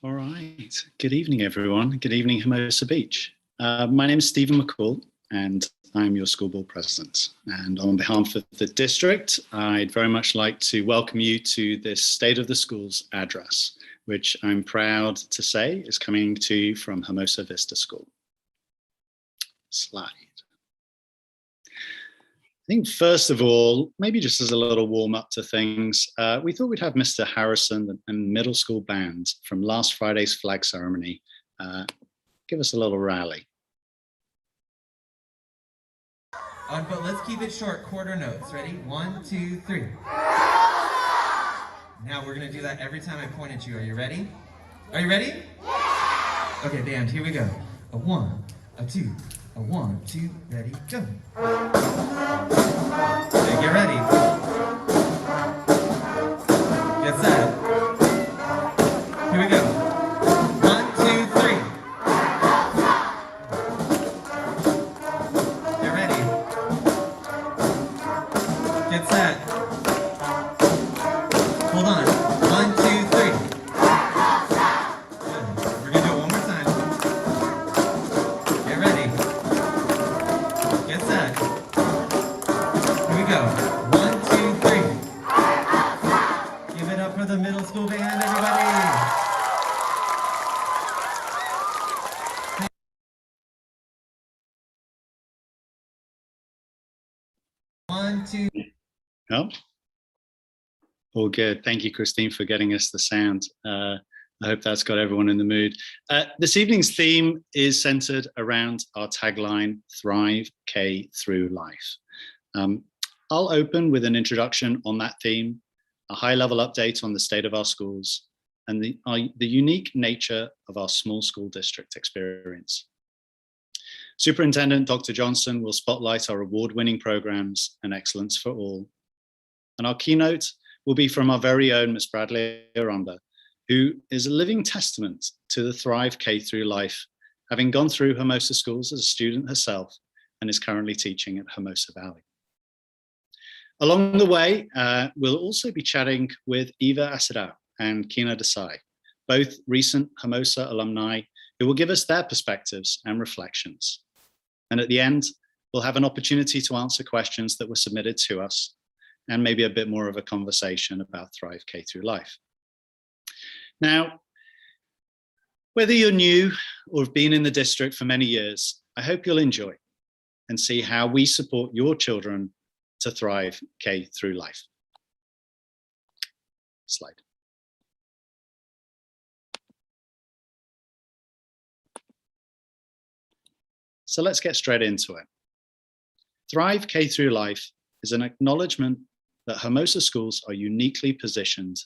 All right. Good evening, everyone. Good evening, Hermosa Beach. My name is Stephen McCall, and I'm your school board president. And on behalf of the district, I'd very much like to welcome you to this State of the Schools address, which I'm proud to say is coming to you from Hermosa Vista School. Slide. I think first of all, maybe just as a little warm up to things, we thought we'd have Mr. Harrison and middle school band from last Friday's flag ceremony give us a little rally. But let's keep it short, quarter notes. Ready? 1, 2, 3. Now we're gonna do that every time I point at you. Are you ready? Are you ready? Yeah! Okay, band, here we go. A 1, a 2, a 1, 2, ready, go. Okay, get ready. Get set. Here we go. 1, 2, 3. Get ready. Get set. Hold on. 1, 2, 3. Good. We're gonna do it one more time. Get ready. Get set. Here we go. 1, 2, 3. Give it up for the middle school band, everybody. One, two. Oh, all good. Thank you, Christine, for getting us the sound. I hope that's got everyone in the mood. This evening's theme is centered around our tagline, Thrive K through Life. I'll open with an introduction on that theme, a high-level update on the state of our schools, and the unique nature of our small school district experience. Superintendent Dr. Johnson will spotlight our award-winning programs and excellence for all. And our keynote will be from our very own Miss Bradley Aranda, who is a living testament to the Thrive K through Life, having gone through Hermosa schools as a student herself and is currently teaching at Hermosa Valley. Along the way, we'll also be chatting with Eva Asadao and Kina Desai, both recent Hermosa alumni, who will give us their perspectives and reflections. And at the end, we'll have an opportunity to answer questions that were submitted to us, and maybe a bit more of a conversation about Thrive K through Life. Now, whether you're new or have been in the district for many years, I hope you'll enjoy and see how we support your children to thrive K through life. Slide. So let's get straight into it. Thrive K through Life is an acknowledgement that Hermosa schools are uniquely positioned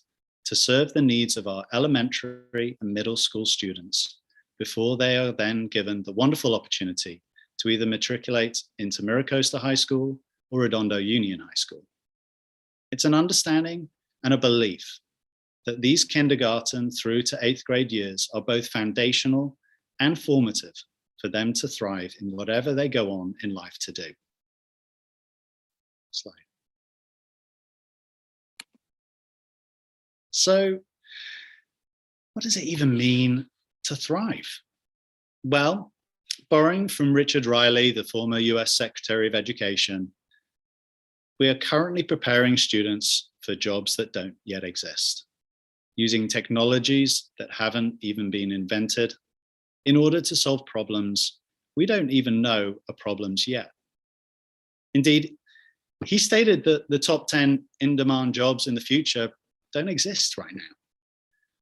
to serve the needs of our elementary and middle school students before they are then given the wonderful opportunity to either matriculate into Miracosta High School or Redondo Union High School. It's an understanding and a belief that these kindergarten through to 8th grade years are both foundational and formative for them to thrive in whatever they go on in life to do. Slide. So, what does it even mean to thrive? Well, borrowing from Richard Riley, the former US Secretary of Education, we are currently preparing students for jobs that don't yet exist, using technologies that haven't even been invented in order to solve problems we don't even know are problems yet. Indeed, he stated that the top 10 in-demand jobs in the future don't exist right now.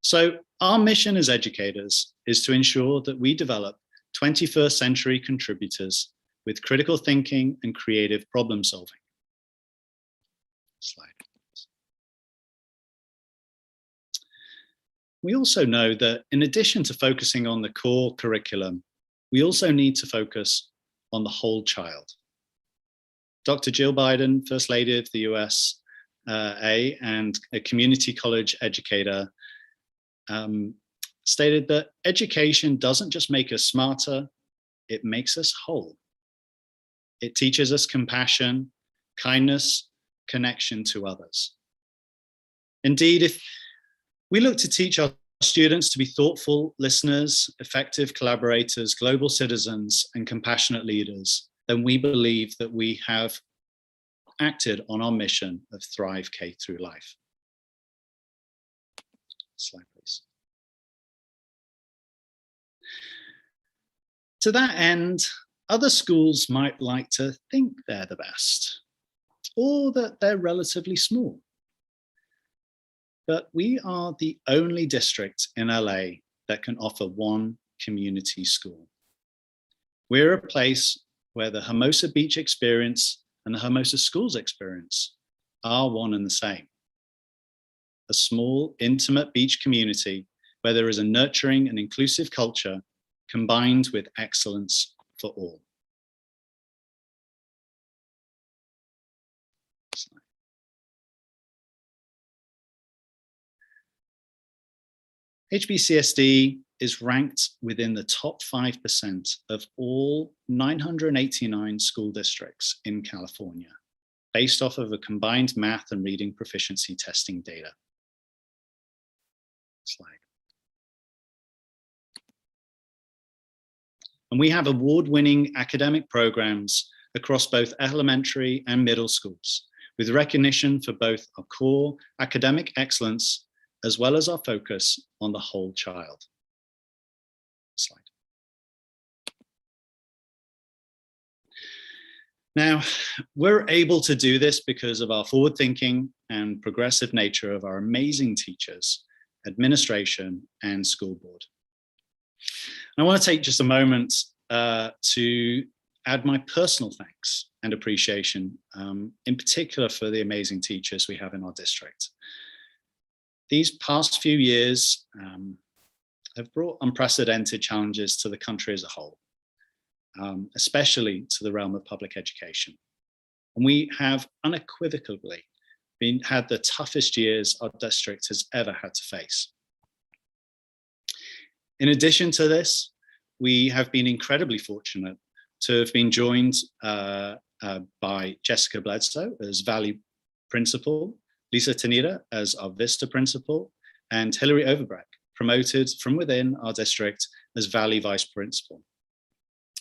So our mission as educators is to ensure that we develop 21st century contributors with critical thinking and creative problem solving. Slide. We also know that in addition to focusing on the core curriculum, we also need to focus on the whole child. Dr. Jill Biden, First Lady of the USA and a community college educator, stated that education doesn't just make us smarter, it makes us whole. It teaches us compassion, kindness, connection to others. Indeed, if we look to teach our students to be thoughtful listeners, effective collaborators, global citizens, and compassionate leaders, then we believe that we have acted on our mission of Thrive K through Life. Slide, please. To that end, other schools might like to think they're the best, or that they're relatively small. But we are the only district in LA that can offer one community school. We're a place where the Hermosa Beach experience and the Hermosa Schools experience are one and the same. A small, intimate beach community where there is a nurturing and inclusive culture combined with excellence for all. HBCSD is ranked within the top 5% of all 989 school districts in California, based off of a combined math and reading proficiency testing data. Slide. And we have award-winning academic programs across both elementary and middle schools, with recognition for both our core academic excellence as well as our focus on the whole child. Slide. Now, we're able to do this because of our forward-thinking and progressive nature of our amazing teachers, administration, and school board. And I want to take just a moment to add my personal thanks and appreciation, in particular for the amazing teachers we have in our district. These past few years have brought unprecedented challenges to the country as a whole, especially to the realm of public education. And we have unequivocally had the toughest years our district has ever had to face. In addition to this, we have been incredibly fortunate to have been joined by Jessica Bledsoe as Valley Principal, Lisa Tanita as our Vista Principal, and Hilary Overbreck, promoted from within our district as Valley Vice Principal.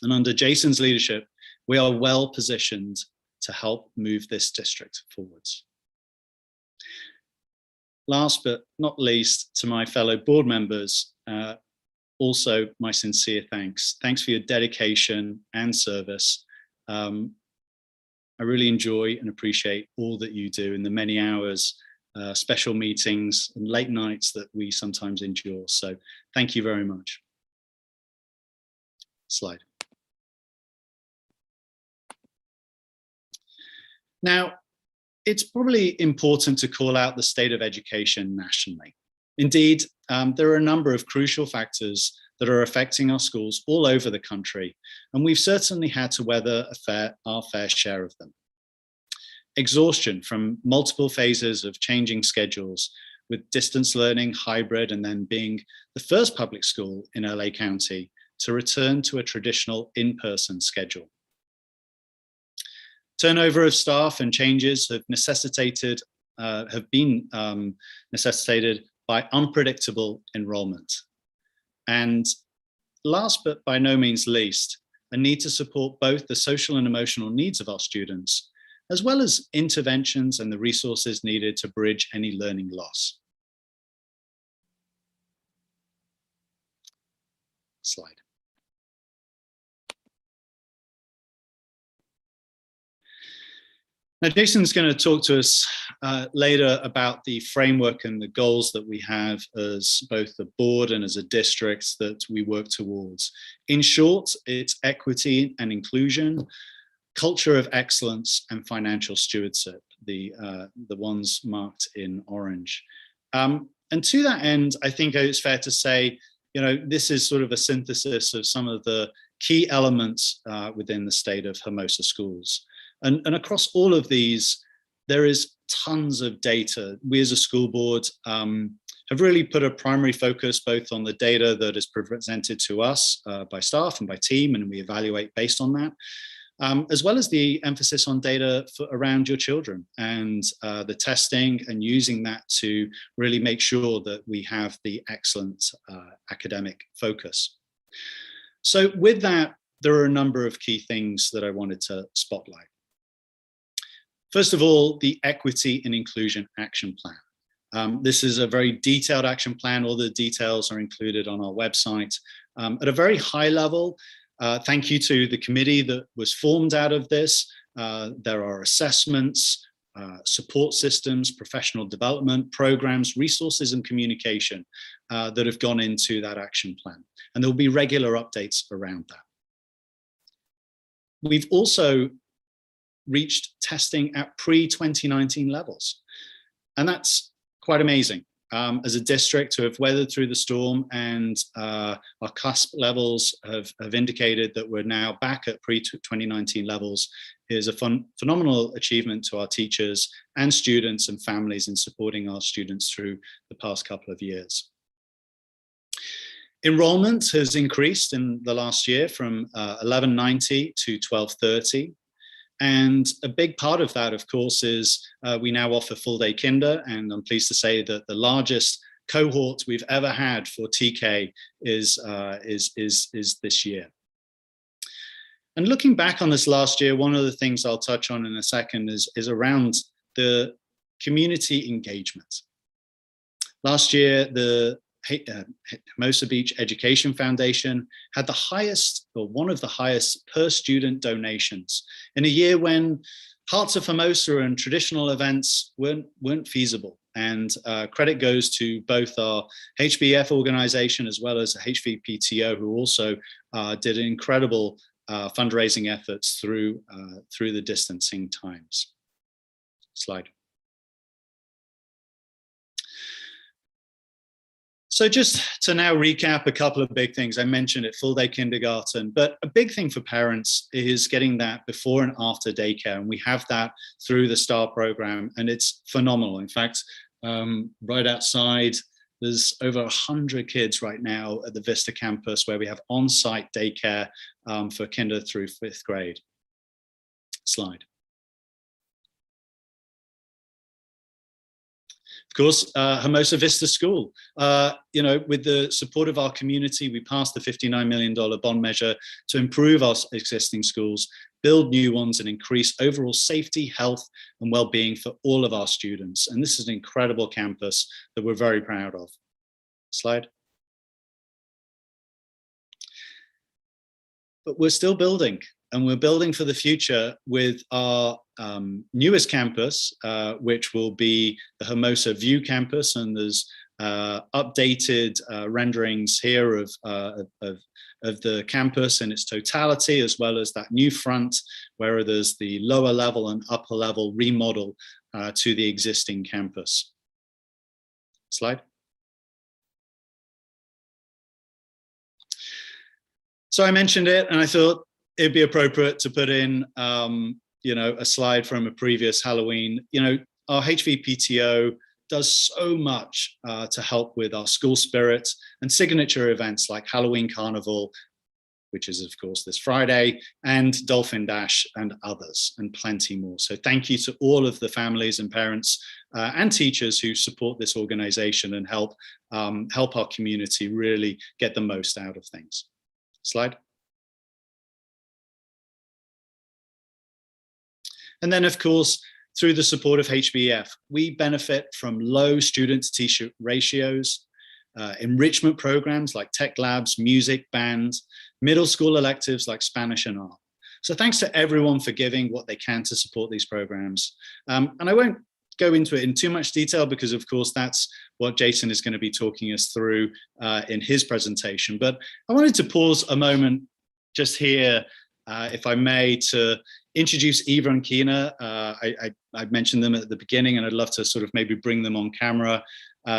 And under Jason's leadership, we are well positioned to help move this district forwards. Last but not least, to my fellow board members, also my sincere thanks. Thanks for your dedication and service. I really enjoy and appreciate all that you do in the many hours, special meetings and late nights that we sometimes endure. So thank you very much. Slide. Now, it's probably important to call out the state of education nationally. Indeed, there are a number of crucial factors that are affecting our schools all over the country, and we've certainly had to weather our fair share of them. Exhaustion from multiple phases of changing schedules, with distance learning, hybrid, and then being the first public school in LA County to return to a traditional in-person schedule. Turnover of staff and changes have been necessitated by unpredictable enrollment. And last but by no means least, a need to support both the social and emotional needs of our students, as well as interventions and the resources needed to bridge any learning loss. Slide. Now, Jason's going to talk to us later about the framework and the goals that we have as both the board and as a district that we work towards. In short, it's equity and inclusion, culture of excellence, and financial stewardship, the ones marked in orange. And to that end, I think it's fair to say, you know, this is sort of a synthesis of some of the key elements within the state of Hermosa schools. And across all of these, there is tons of data. We as a school board have really put a primary focus both on the data that is presented to us by staff and by team, and we evaluate based on that. as well as the emphasis on data around your children and the testing and using that to really make sure that we have the excellent academic focus. So with that, there are a number of key things that I wanted to spotlight. First of all, the Equity and Inclusion Action Plan. This is a very detailed action plan. All the details are included on our website. At a very high level, thank you to the committee that was formed out of this. There are assessments, support systems, professional development programs, resources and communication that have gone into that action plan. And there will be regular updates around that. We've also reached testing at pre-2019 levels. And that's quite amazing. As a district to have weathered through the storm, and our cusp levels have indicated that we're now back at pre-2019 levels is a phenomenal achievement to our teachers and students and families in supporting our students through the past couple of years. Enrollment has increased in the last year from 1190 to 1230. And a big part of that, of course, is we now offer full day kinder, and I'm pleased to say that the largest cohort we've ever had for TK is this year. And looking back on this last year, one of the things I'll touch on in a second is around the community engagement. Last year, the Hermosa Beach Education Foundation had the highest, or one of the highest, per student donations in a year when Hearts of Hermosa and traditional events weren't feasible. And credit goes to both our HBF organization as well as the HVPTO, who also did incredible fundraising efforts through the distancing times. Slide. So just to now recap a couple of big things. I mentioned it, full day kindergarten, but a big thing for parents is getting that before and after daycare. And we have that through the STAR program, and it's phenomenal. In fact, right outside, there's over 100 kids right now at the Vista campus where we have on-site daycare for kinder through 5th grade. Slide. Of course, Hermosa Vista School, with the support of our community, we passed the $59 million bond measure to improve our existing schools, build new ones, and increase overall safety, health, and well-being for all of our students. And this is an incredible campus that we're very proud of. Slide. But we're still building, and we're building for the future with our newest campus, which will be the Hermosa View campus, and there's updated renderings here of the campus in its totality, as well as that new front where there's the lower level and upper level remodel to the existing campus. Slide. So I mentioned it, and I thought it'd be appropriate to put in a slide from a previous Halloween. Our HVPTO does so much to help with our school spirit and signature events like Halloween Carnival, which is, of course, this Friday, and Dolphin Dash and others, and plenty more. So thank you to all of the families and parents and teachers who support this organization and help our community really get the most out of things. Slide. And then, of course, through the support of HBF, we benefit from low student-to-teacher ratios, enrichment programs like tech labs, music, band, middle school electives like Spanish and art. So thanks to everyone for giving what they can to support these programs. And I won't go into it in too much detail because, of course, that's what Jason is going to be talking us through in his presentation. But I wanted to pause a moment just here, if I may, to introduce Eva and Kina. I mentioned them at the beginning, and I'd love to sort of maybe bring them on camera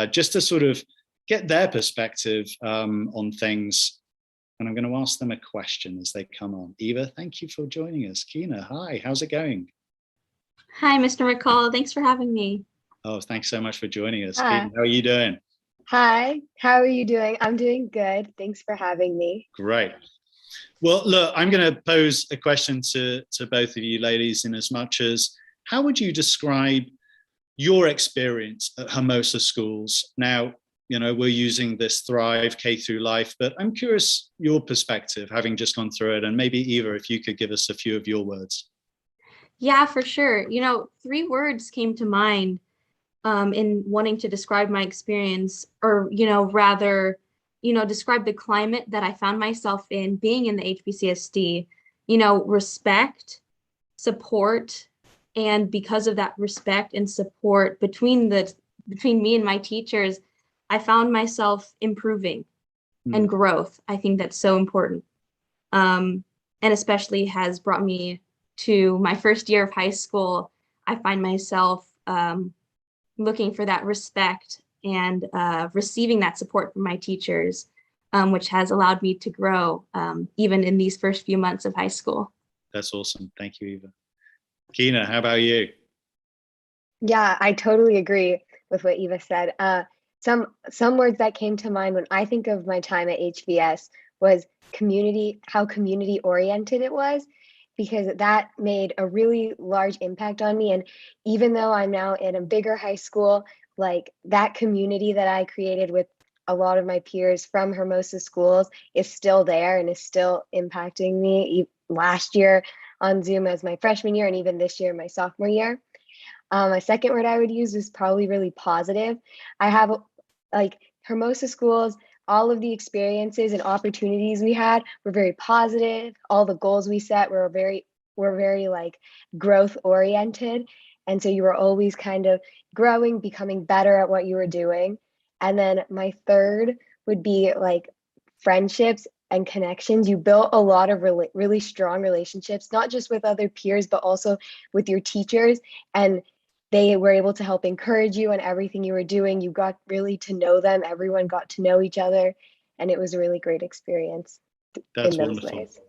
just to sort of get their perspective on things. And I'm going to ask them a question as they come on. Eva, thank you for joining us. Kina, hi, how's it going? Hi, Mr. McCall. Thanks for having me. Oh, thanks so much for joining us. Hi. Kina, how are you doing? Hi, how are you doing? I'm doing good. Thanks for having me. Great. Well, look, I'm going to pose a question to both of you ladies in as much as, how would you describe your experience at Hermosa schools? Now, we're using this Thrive K through Life, but I'm curious your perspective, having just gone through it, and maybe Eva, if you could give us a few of your words. Yeah, for sure. 3 words came to mind in wanting to describe my experience, or, rather, describe the climate that I found myself in being in the HBCSD. Respect, support, and because of that respect and support between me and my teachers, I found myself improving and growth. I think that's so important, and especially has brought me to my first year of high school. I find myself looking for that respect and receiving that support from my teachers, which has allowed me to grow even in these first few months of high school. That's awesome. Thank you, Eva. Keena, how about you? Yeah, I totally agree with what Eva said. Some words that came to mind when I think of my time at HBS was community, how community oriented it was, because that made a really large impact on me. And even though I'm now in a bigger high school, like that community that I created with a lot of my peers from Hermosa schools is still there and is still impacting me last year on Zoom as my freshman year, and even this year, my sophomore year. My second word I would use is probably really positive. I have Hermosa schools, all of the experiences and opportunities we had were very positive. All the goals we set were very like growth oriented. And so you were always kind of growing, becoming better at what you were doing. And then my third would be like friendships and connections. You built a lot of really strong relationships, not just with other peers, but also with your teachers. And they were able to help encourage you in everything you were doing. You got really to know them. Everyone got to know each other. And it was a really great experience. That's in those wonderful. ways.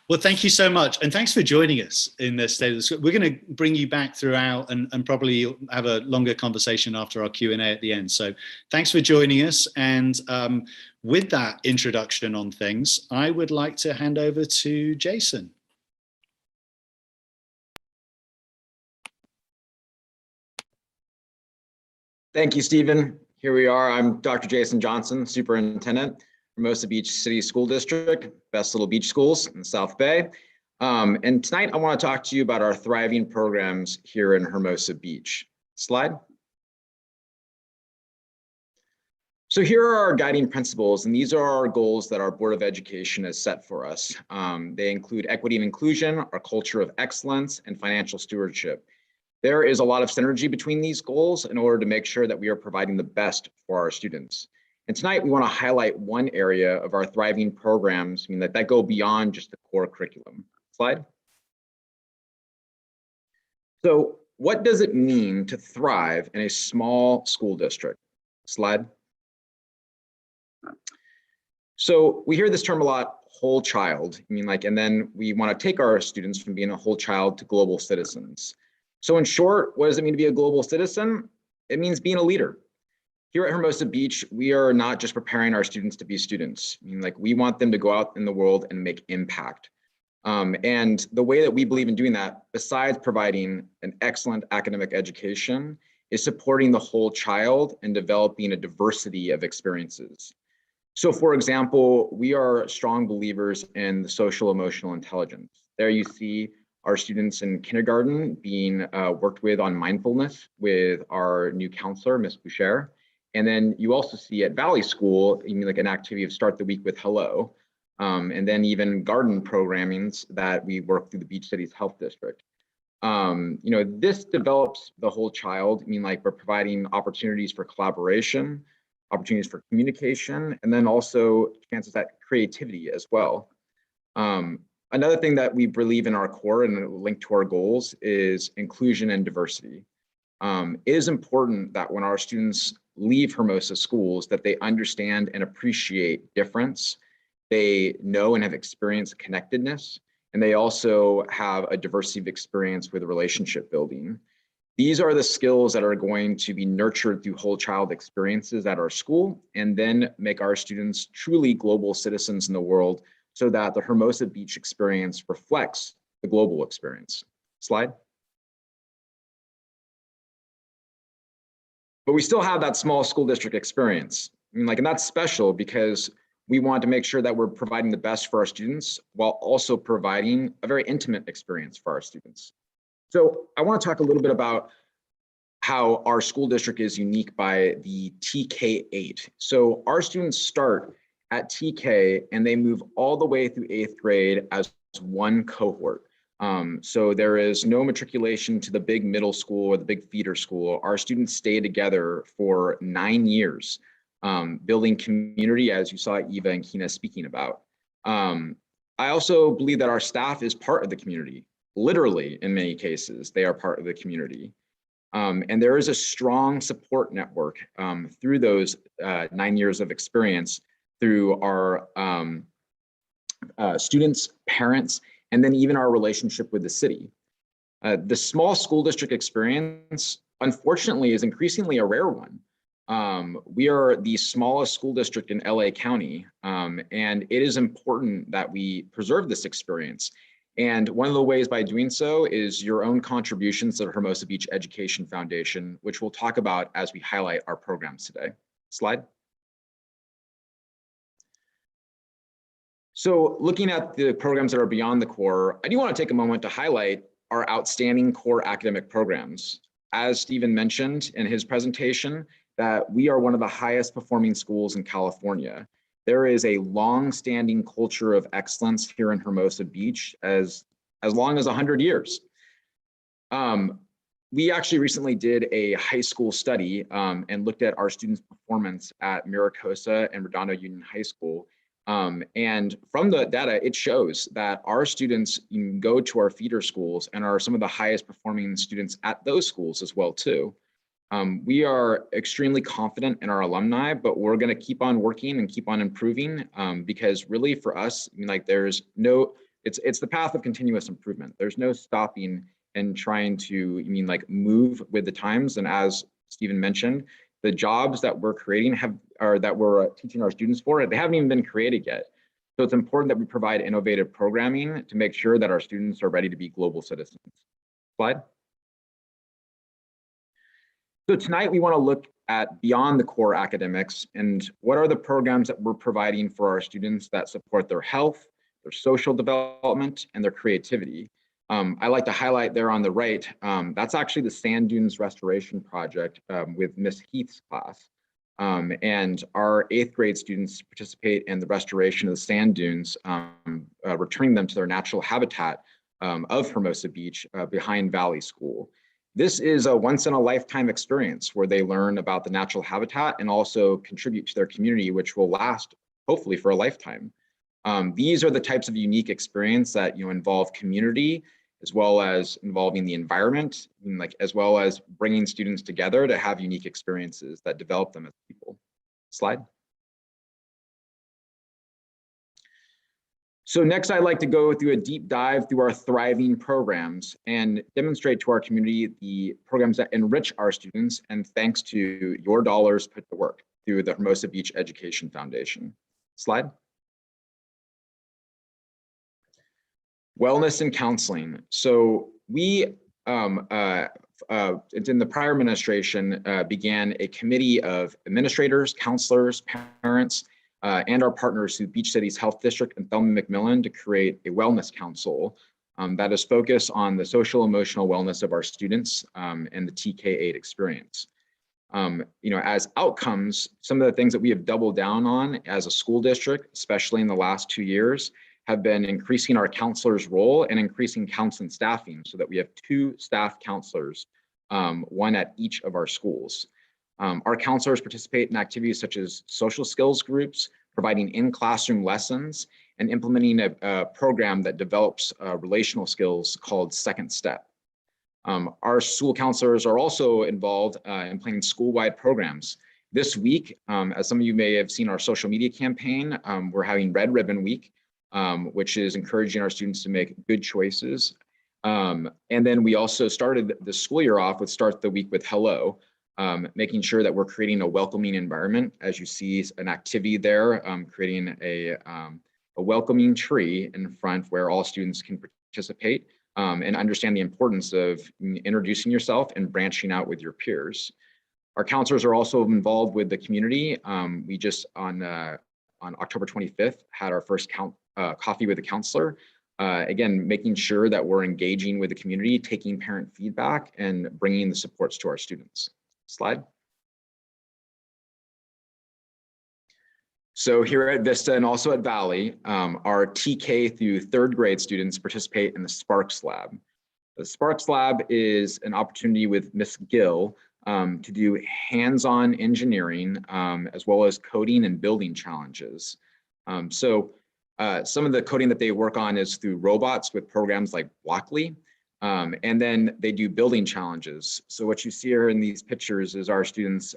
Well, thank you so much. And thanks for joining us in this State of the School. We're going to bring you back throughout and probably have a longer conversation after our Q&A at the end. So thanks for joining us. And with that introduction on things, I would like to hand over to Jason. Thank you, Stephen. Here we are. I'm Dr. Jason Johnson, Superintendent, Hermosa Beach City School District, best little beach schools in the South Bay. And tonight I want to talk to you about our thriving programs here in Hermosa Beach. Slide. So here are our guiding principles, and these are our goals that our Board of Education has set for us. They include equity and inclusion, our culture of excellence, and financial stewardship. There is a lot of synergy between these goals in order to make sure that we are providing the best for our students. And tonight we want to highlight one area of our thriving programs, that go beyond just the core curriculum. Slide. So what does it mean to thrive in a small school district? Slide. So we hear this term a lot, whole child. And then we want to take our students from being a whole child to global citizens. So in short, what does it mean to be a global citizen? It means being a leader. Here at Hermosa Beach, we are not just preparing our students to be students. We want them to go out in the world and make impact. And the way that we believe in doing that, besides providing an excellent academic education, is supporting the whole child and developing a diversity of experiences. So for example, we are strong believers in the social emotional intelligence. There you see our students in kindergarten being worked with on mindfulness with our new counselor, Ms. Boucher. And then you also see at Valley School, an activity of Start the Week with Hello, and then even garden programmings that we work through the Beach Cities Health District. This develops the whole child. We're providing opportunities for collaboration, opportunities for communication, and then also chances at creativity as well. Another thing that we believe in our core and linked to our goals is inclusion and diversity. It is important that when our students leave Hermosa schools, that they understand and appreciate difference. They know and have experienced connectedness, and they also have a diversity of experience with relationship building. These are the skills that are going to be nurtured through whole child experiences at our school, and then make our students truly global citizens in the world so that the Hermosa Beach experience reflects the global experience. Slide. But we still have that small school district experience. I mean, and that's special because we want to make sure that we're providing the best for our students while also providing a very intimate experience for our students. So I want to talk a little bit about how our school district is unique by the TK8. So our students start at TK and they move all the way through 8th grade as one cohort. So there is no matriculation to the big middle school or the big feeder school. Our students stay together for 9 years, building community, as you saw Eva and Kina speaking about. I also believe that our staff is part of the community. Literally, in many cases, they are part of the community. And there is a strong support network through those 9 years of experience through our students, parents, and then even our relationship with the city. The small school district experience, unfortunately, is increasingly a rare one. We are the smallest school district in LA County, and it is important that we preserve this experience. And one of the ways by doing so is your own contributions to the Hermosa Beach Education Foundation, which we'll talk about as we highlight our programs today. Slide. So looking at the programs that are beyond the core, I do want to take a moment to highlight our outstanding core academic programs. As Stephen mentioned in his presentation, that we are one of the highest performing schools in California. There is a long-standing culture of excellence here in Hermosa Beach as long as 100 years. We actually recently did a high school study and looked at our students' performance at Maricosa and Redondo Union High School. And from the data, it shows that our students go to our feeder schools and are some of the highest performing students at those schools as well too. We are extremely confident in our alumni, but we're going to keep on working and keep on improving because really for us, there's no, it's the path of continuous improvement. There's no stopping and trying to move with the times. And as Stephen mentioned, the jobs that we're creating that we're teaching our students for, they haven't even been created yet. So it's important that we provide innovative programming to make sure that our students are ready to be global citizens. Slide. So tonight we want to look at beyond the core academics and what are the programs that we're providing for our students that support their health, their social development, and their creativity. I like to highlight there on the right, that's actually the Sand Dunes Restoration Project with Miss Heath's class. And our 8th grade students participate in the restoration of the sand dunes, returning them to their natural habitat of Hermosa Beach behind Valley School. This is a once-in-a-lifetime experience where they learn about the natural habitat and also contribute to their community, which will last hopefully for a lifetime. These are the types of unique experience that involve community, as well as involving the environment, as well as bringing students together to have unique experiences that develop them as people. Slide. So next, I'd like to go through a deep dive through our thriving programs and demonstrate to our community the programs that enrich our students, and thanks to your dollars put to work through the Hermosa Beach Education Foundation. Slide. Wellness and counseling. So we, in the prior administration, began a committee of administrators, counselors, parents, and our partners through Beach Cities Health District and Thelma McMillan to create a wellness council that is focused on the social emotional wellness of our students and the TK8 experience. As outcomes, some of the things that we have doubled down on as a school district, especially in the last 2 years, have been increasing our counselors' role and increasing counseling staffing so that we have 2 staff counselors, one at each of our schools. Our counselors participate in activities such as social skills groups, providing in-classroom lessons, and implementing a program that develops relational skills called Second Step. Our school counselors are also involved in planning school-wide programs. This week, as some of you may have seen our social media campaign, we're having Red Ribbon Week, which is encouraging our students to make good choices. And then we also started the school year off with Start the Week with Hello, making sure that we're creating a welcoming environment. As you see an activity there, creating a a welcoming tree in front where all students can participate and understand the importance of introducing yourself and branching out with your peers. Our counselors are also involved with the community. We just on October 25th had our first coffee with a counselor. Again, making sure that we're engaging with the community, taking parent feedback, and bringing the supports to our students. Slide. So here at Vista and also at Valley, our TK through 3rd grade students participate in the Sparks Lab. The Sparks Lab is an opportunity with Ms. Gill to do hands-on engineering as well as coding and building challenges. Some of the coding that they work on is through robots with programs like Blockly, and then they do building challenges. So what you see here in these pictures is our students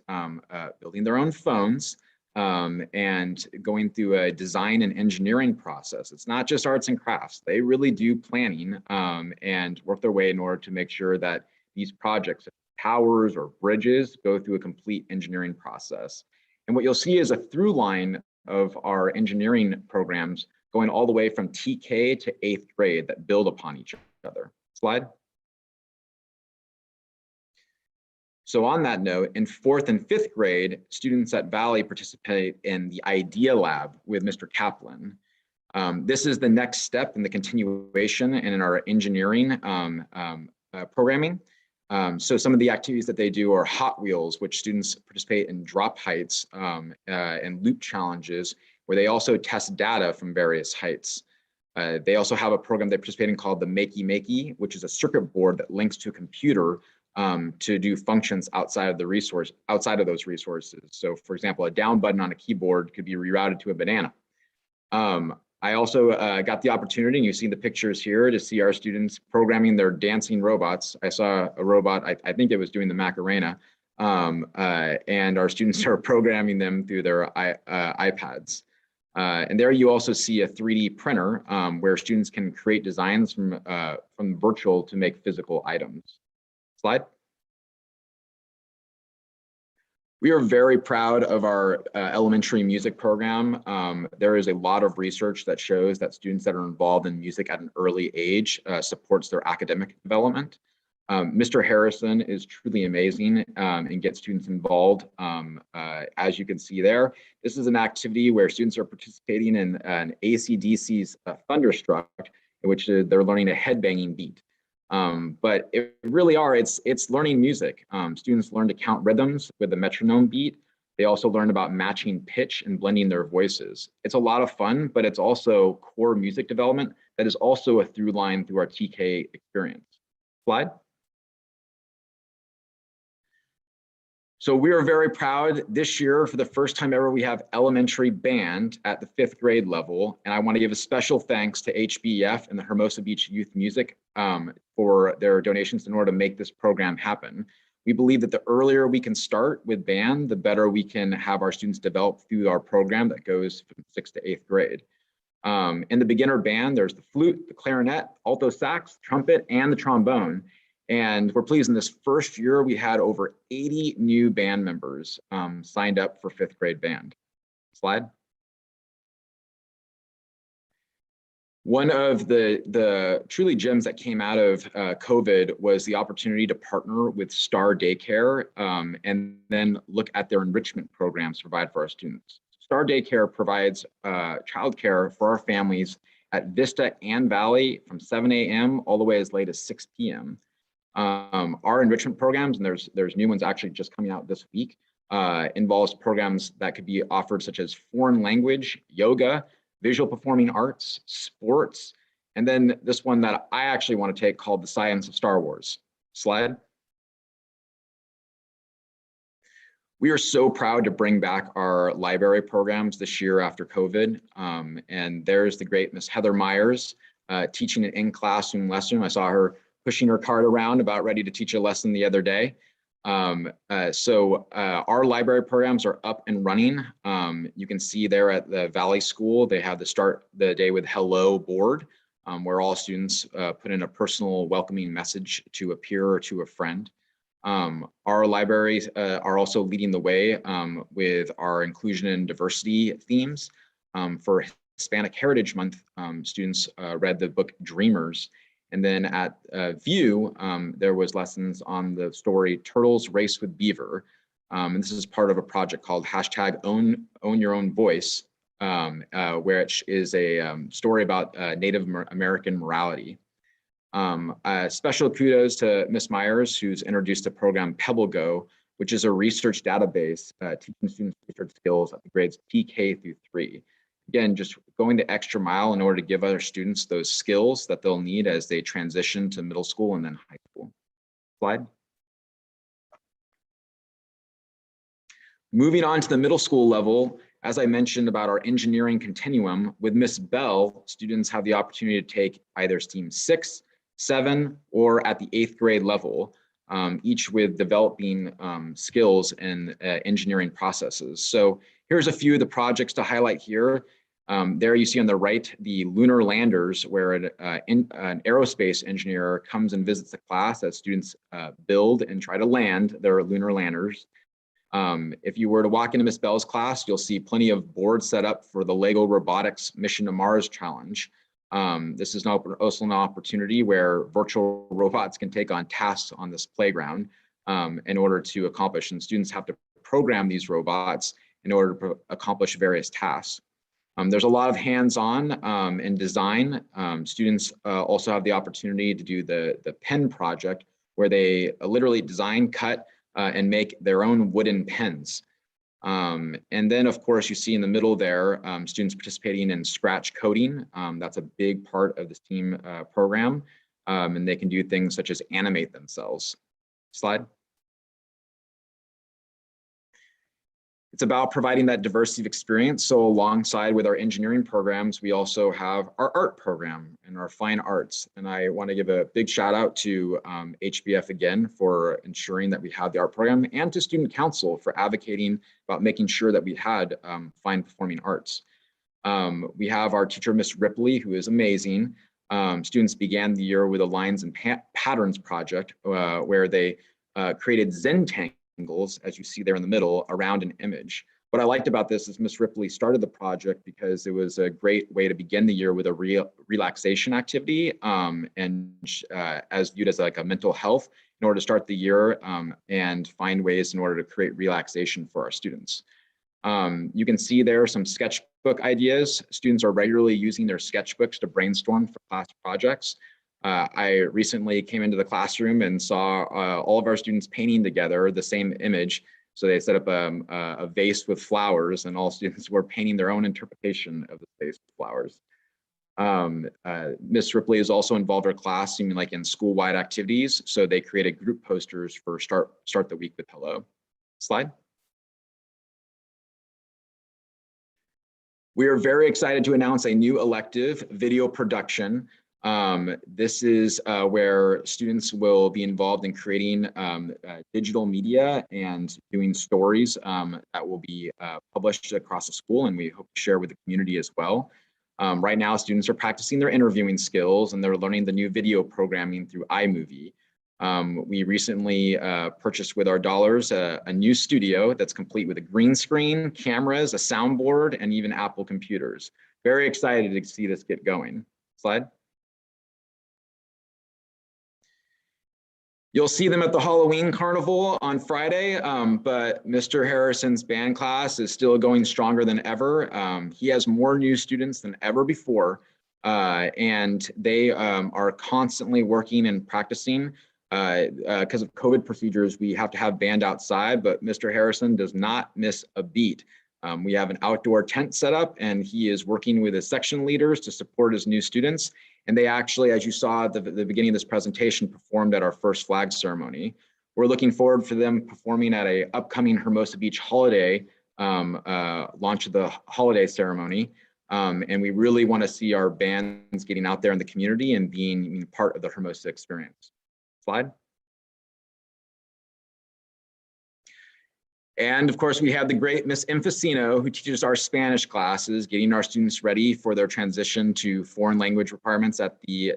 building their own phones and going through a design and engineering process. It's not just arts and crafts. They really do planning and work their way in order to make sure that these projects, towers or bridges, go through a complete engineering process. And what you'll see is a through line of our engineering programs going all the way from TK to 8th grade that build upon each other. Slide. So on that note, in 4th and 5th grade, students at Valley participate in the Idea Lab with Mr. Kaplan. This is the next step in the continuation and in our engineering programming. So some of the activities that they do are Hot Wheels, which students participate in drop heights and loop challenges, where they also test data from various heights. They also have a program they participate in called the Makey Makey, which is a circuit board that links to a computer to do functions outside of those resources. So for example, a down button on a keyboard could be rerouted to a banana. I also got the opportunity, and you've seen the pictures here, to see our students programming their dancing robots. I saw a robot, I think it was doing the Macarena, and our students are programming them through their iPads. And there you also see a 3D printer where students can create designs from virtual to make physical items. Slide. We are very proud of our elementary music program. There is a lot of research that shows that students that are involved in music at an early age supports their academic development. Mr. Harrison is truly amazing and gets students involved. As you can see there, this is an activity where students are participating in an AC/DC's Thunderstruck, in which they're learning a headbanging beat. But it's learning music. Students learn to count rhythms with the metronome beat. They also learn about matching pitch and blending their voices. It's a lot of fun, but it's also core music development that is also a through line through our TK experience. Slide. So we are very proud this year, for the first time ever, we have elementary band at the 5th grade level. And I want to give a special thanks to HBF and the Hermosa Beach Youth Music for their donations in order to make this program happen. We believe that the earlier we can start with band, the better we can have our students develop through our program that goes from 6th to 8th grade. In the beginner band, there's the flute, the clarinet, alto sax, trumpet, and the trombone. And we're pleased in this first year, we had over 80 new band members signed up for 5th grade band. Slide. One of the truly gems that came out of COVID was the opportunity to partner with Star Daycare and then look at their enrichment programs provided for our students. Star Daycare provides childcare for our families at Vista and Valley from 7 a.m. all the way as late as 6 p.m. Our enrichment programs, and there's new ones actually just coming out this week, involves programs that could be offered such as foreign language, yoga, visual performing arts, sports, and then this one that I actually want to take called the Science of Star Wars. Slide. We are so proud to bring back our library programs this year after COVID. And there's the great Miss Heather Myers teaching an in-classroom lesson. I saw her pushing her cart around about ready to teach a lesson the other day. Our library programs are up and running. You can see there at the Valley School, they have the start the day with hello board, where all students put in a personal welcoming message to a peer or to a friend. Our libraries are also leading the way with our inclusion and diversity themes for Hispanic Heritage Month, students read the book Dreamers. And then at View, there was lessons on the story Turtles Race with Beaver. And this is part of a project called #Own Your Own Voice, which is a story about Native American morality. Special kudos to Ms. Myers, who's introduced the program PebbleGo, which is a research database teaching students research skills at the grades PK through 3. Again, just going the extra mile in order to give other students those skills that they'll need as they transition to middle school and then high school. Slide. Moving on to the middle school level, as I mentioned about our engineering continuum, with Miss Bell, students have the opportunity to take either STEAM 6, 7, or at the 8th grade level, each with developing skills in engineering processes. So here's a few of the projects to highlight here. There you see on the right, the lunar landers, where an aerospace engineer comes and visits the class as students build and try to land their lunar landers. If you were to walk into Miss Bell's class, you'll see plenty of boards set up for the Lego Robotics Mission to Mars Challenge. This is also an opportunity where virtual robots can take on tasks on this playground in order to accomplish, and students have to program these robots in order to accomplish various tasks. There's a lot of hands-on in design. Students also have the opportunity to do the pen project, where they literally design, cut, and make their own wooden pens. And then, of course, you see in the middle there, students participating in Scratch coding. That's a big part of this team program. And they can do things such as animate themselves. Slide. It's about providing that diversity of experience. So alongside with our engineering programs, we also have our art program and our fine arts. And I want to give a big shout out to HBF again for ensuring that we have the art program, and to Student Council for advocating about making sure that we had fine performing arts. We have our teacher, Miss Ripley, who is amazing. Students began the year with a lines and patterns project where they created Zentangles, as you see there in the middle, around an image. What I liked about this is Miss Ripley started the project because it was a great way to begin the year with a relaxation activity, and as viewed as like a mental health in order to start the year and find ways in order to create relaxation for our students. You can see there some sketchbook ideas. Students are regularly using their sketchbooks to brainstorm for class projects. I recently came into the classroom and saw all of our students painting together the same image. So they set up a vase with flowers, and all students were painting their own interpretation of the vase with flowers. Miss Ripley is also involved in our class, like in school-wide activities. So they created group posters for Start the Week with Hello. Slide. We are very excited to announce a new elective, video production. This is where students will be involved in creating digital media and doing stories that will be published across the school, and we hope to share with the community as well. Right now, students are practicing their interviewing skills, and they're learning the new video programming through iMovie. We recently purchased with our dollars a new studio that's complete with a green screen, cameras, a soundboard, and even Apple computers. Very excited to see this get going. Slide. You'll see them at the Halloween Carnival on Friday, but Mr. Harrison's band class is still going stronger than ever. He has more new students than ever before, and they are constantly working and practicing. Because of COVID procedures, we have to have band outside, but Mr. Harrison does not miss a beat. We have an outdoor tent set up, and he is working with his section leaders to support his new students. And they actually, as you saw at the beginning of this presentation, performed at our first flag ceremony. We're looking forward for them performing at an upcoming Hermosa Beach holiday, launch of the holiday ceremony. And we really want to see our bands getting out there in the community and being part of the Hermosa experience. Slide. And of course, we have the great Miss Infacino, who teaches our Spanish classes, getting our students ready for their transition to foreign language requirements at the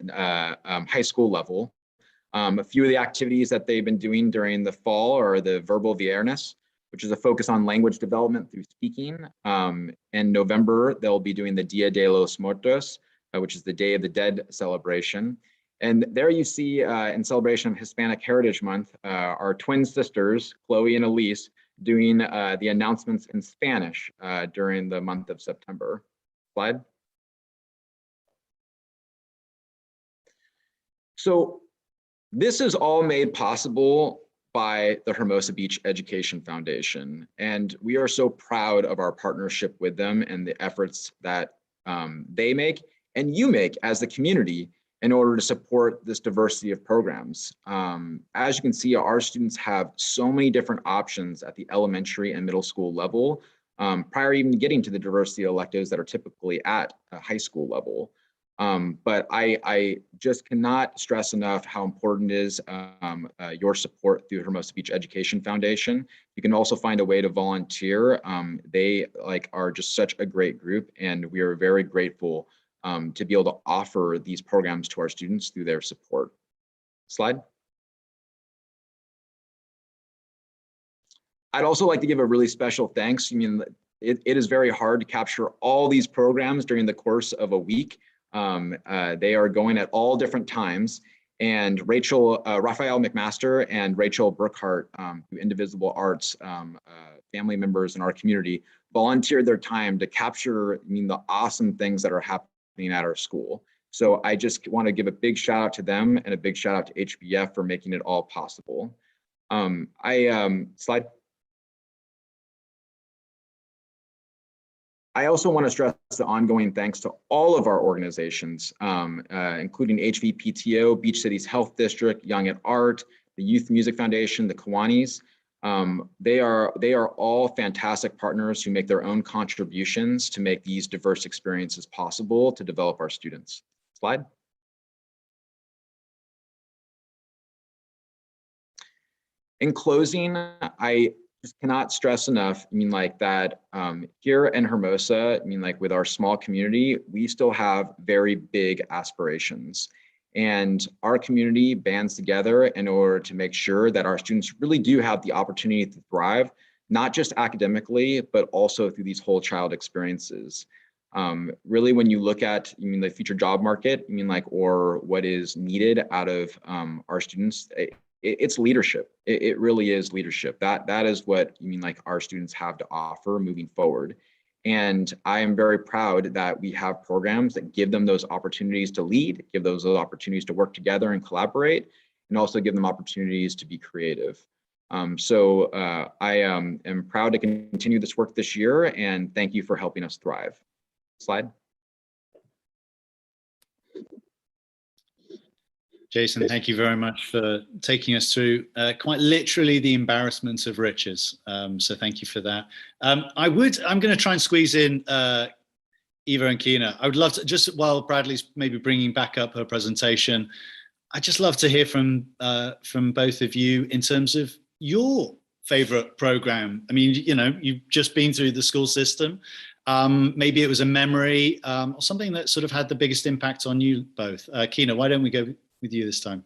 high school level. A few of the activities that they've been doing during the fall are the Verbal Viernes, which is a focus on language development through speaking. In November, they'll be doing the Dia de los Muertos, which is the Day of the Dead celebration. And there you see, in celebration of Hispanic Heritage Month, our twin sisters, Chloe and Elise, doing the announcements in Spanish during the month of September. Slide. So this is all made possible by the Hermosa Beach Education Foundation. And we are so proud of our partnership with them and the efforts that they make and you make as the community in order to support this diversity of programs. As you can see, our students have so many different options at the elementary and middle school level, prior even getting to the diversity electives that are typically at a high school level. But I just cannot stress enough how important it is your support through Hermosa Beach Education Foundation. You can also find a way to volunteer. They are just such a great group, and we are very grateful to be able to offer these programs to our students through their support. Slide. I'd also like to give a really special thanks. I mean, it is very hard to capture all these programs during the course of a week. They are going at all different times. And Raphael McMaster and Rachel Burkhart, through Indivisible Arts, family members in our community, volunteered their time to capture, the awesome things that are happening at our school. So I just want to give a big shout out to them and a big shout out to HBF for making it all possible. Slide. I also want to stress the ongoing thanks to all of our organizations, including HVPTO, Beach Cities Health District, Young at Art, the Youth Music Foundation, the Kiwanis. They are all fantastic partners who make their own contributions to make these diverse experiences possible to develop our students. Slide. In closing, I just cannot stress enough, that here in Hermosa, with our small community, we still have very big aspirations. And our community bands together in order to make sure that our students really do have the opportunity to thrive, not just academically, but also through these whole child experiences. Really, when you look at the future job market, or what is needed out of our students, it's leadership. It really is leadership. That is what our students have to offer moving forward. And I am very proud that we have programs that give them those opportunities to lead, give those opportunities to work together and collaborate, and also give them opportunities to be creative. So I am proud to continue this work this year, and thank you for helping us thrive. Slide. Jason, thank you very much for taking us through quite literally the embarrassment of riches. So thank you for that. I'm going to try and squeeze in Eva and Kina. I would love to, just while Bradley's maybe bringing back up her presentation, I'd just love to hear from both of you in terms of your favorite program. I mean, you've just been through the school system. Maybe it was a memory or something that sort of had the biggest impact on you both. Kina, why don't we go with you this time?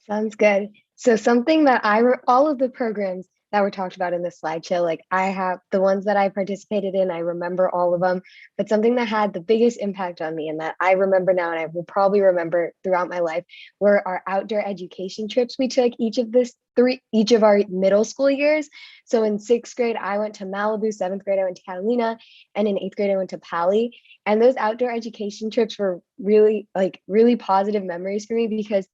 Sounds good. So something that all of the programs that were talked about in the slideshow, I have the ones that I participated in, I remember all of them, but something that had the biggest impact on me and that I remember now and I will probably remember throughout my life were our outdoor education trips we took each of our middle school years. So in 6th grade, I went to Malibu, 7th grade, I went to Catalina, and in 8th grade, I went to Pali. And those outdoor education trips were really positive memories for me because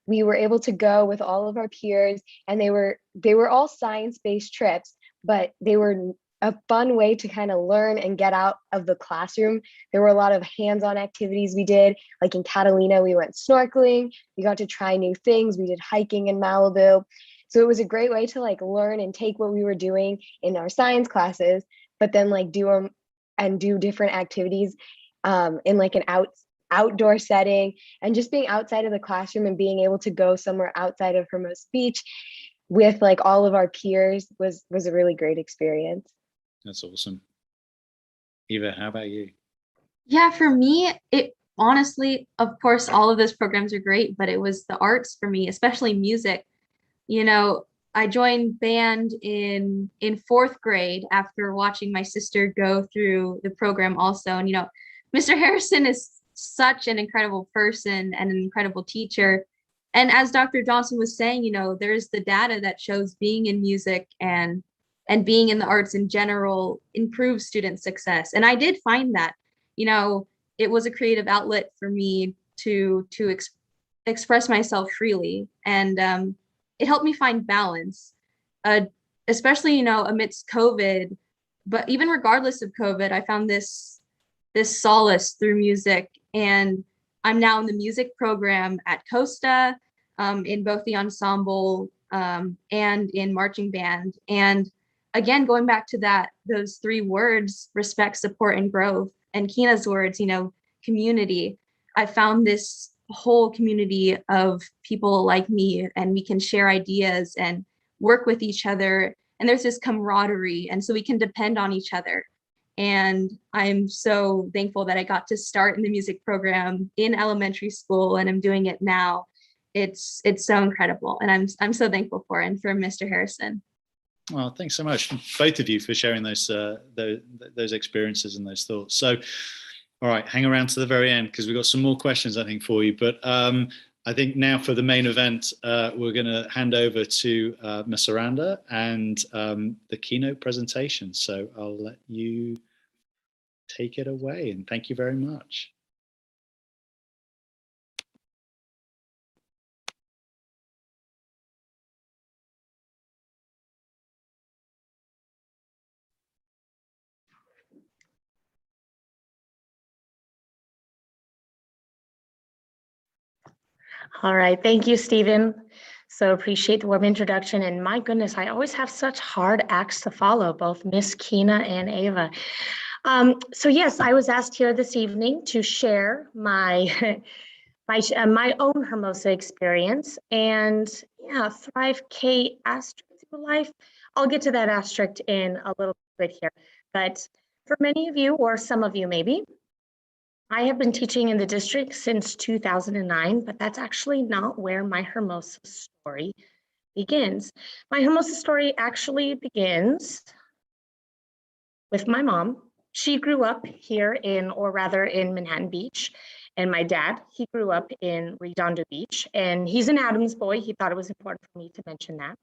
we were able to go with all of our peers, and they were all science-based trips, but they were a fun way to kind of learn and get out of the classroom. There were a lot of hands-on activities we did. Like in Catalina, we went snorkeling, we got to try new things, we did hiking in Malibu. So it was a great way to learn and take what we were doing in our science classes, but then do different activities in an outdoor setting, and just being outside of the classroom and being able to go somewhere outside of Hermosa Beach with all of our peers was a really great experience. That's awesome. Eva, how about you? Yeah, for me, it honestly, of course, all of those programs are great, but it was the arts for me, especially music. I joined band in fourth grade after watching my sister go through the program also. And, Mr. Harrison is such an incredible person and an incredible teacher. And as Dr. Johnson was saying, there's the data that shows being in music and being in the arts in general improves student success. And I did find that, it was a creative outlet for me to express myself freely. And it helped me find balance, especially, amidst COVID. But even regardless of COVID, I found this solace through music. And I'm now in the music program at Costa, in both the ensemble and in marching band. And again, going back to those three words, respect, support, and growth, and Kina's words, community. I found this whole community of people like me, and we can share ideas and work with each other. And there's this camaraderie, and so we can depend on each other. And I'm so thankful that I got to start in the music program in elementary school, and I'm doing it now. It's so incredible, and I'm so thankful for it, and for Mr. Harrison. Well, thanks so much, both of you, for sharing those experiences and those thoughts. So, all right, hang around to the very end because we've got some more questions, I think, for you. But I think now for the main event, we're going to hand over to Ms. Aranda and the keynote presentation. So I'll let you take it away, and thank you very much. All right, thank you, Stephen. So appreciate the warm introduction. And my goodness, I always have such hard acts to follow, both Miss Kina and Ava. So yes, I was asked here this evening to share my my own Hermosa experience, and yeah, Thrive K asterisk through life. I'll get to that asterisk in a little bit here. But for many of you, or some of you maybe, I have been teaching in the district since 2009, but that's actually not where my Hermosa story begins. My Hermosa story actually begins with my mom. She grew up here in Manhattan Beach, and my dad, he grew up in Redondo Beach, and he's an Adams boy. He thought it was important for me to mention that.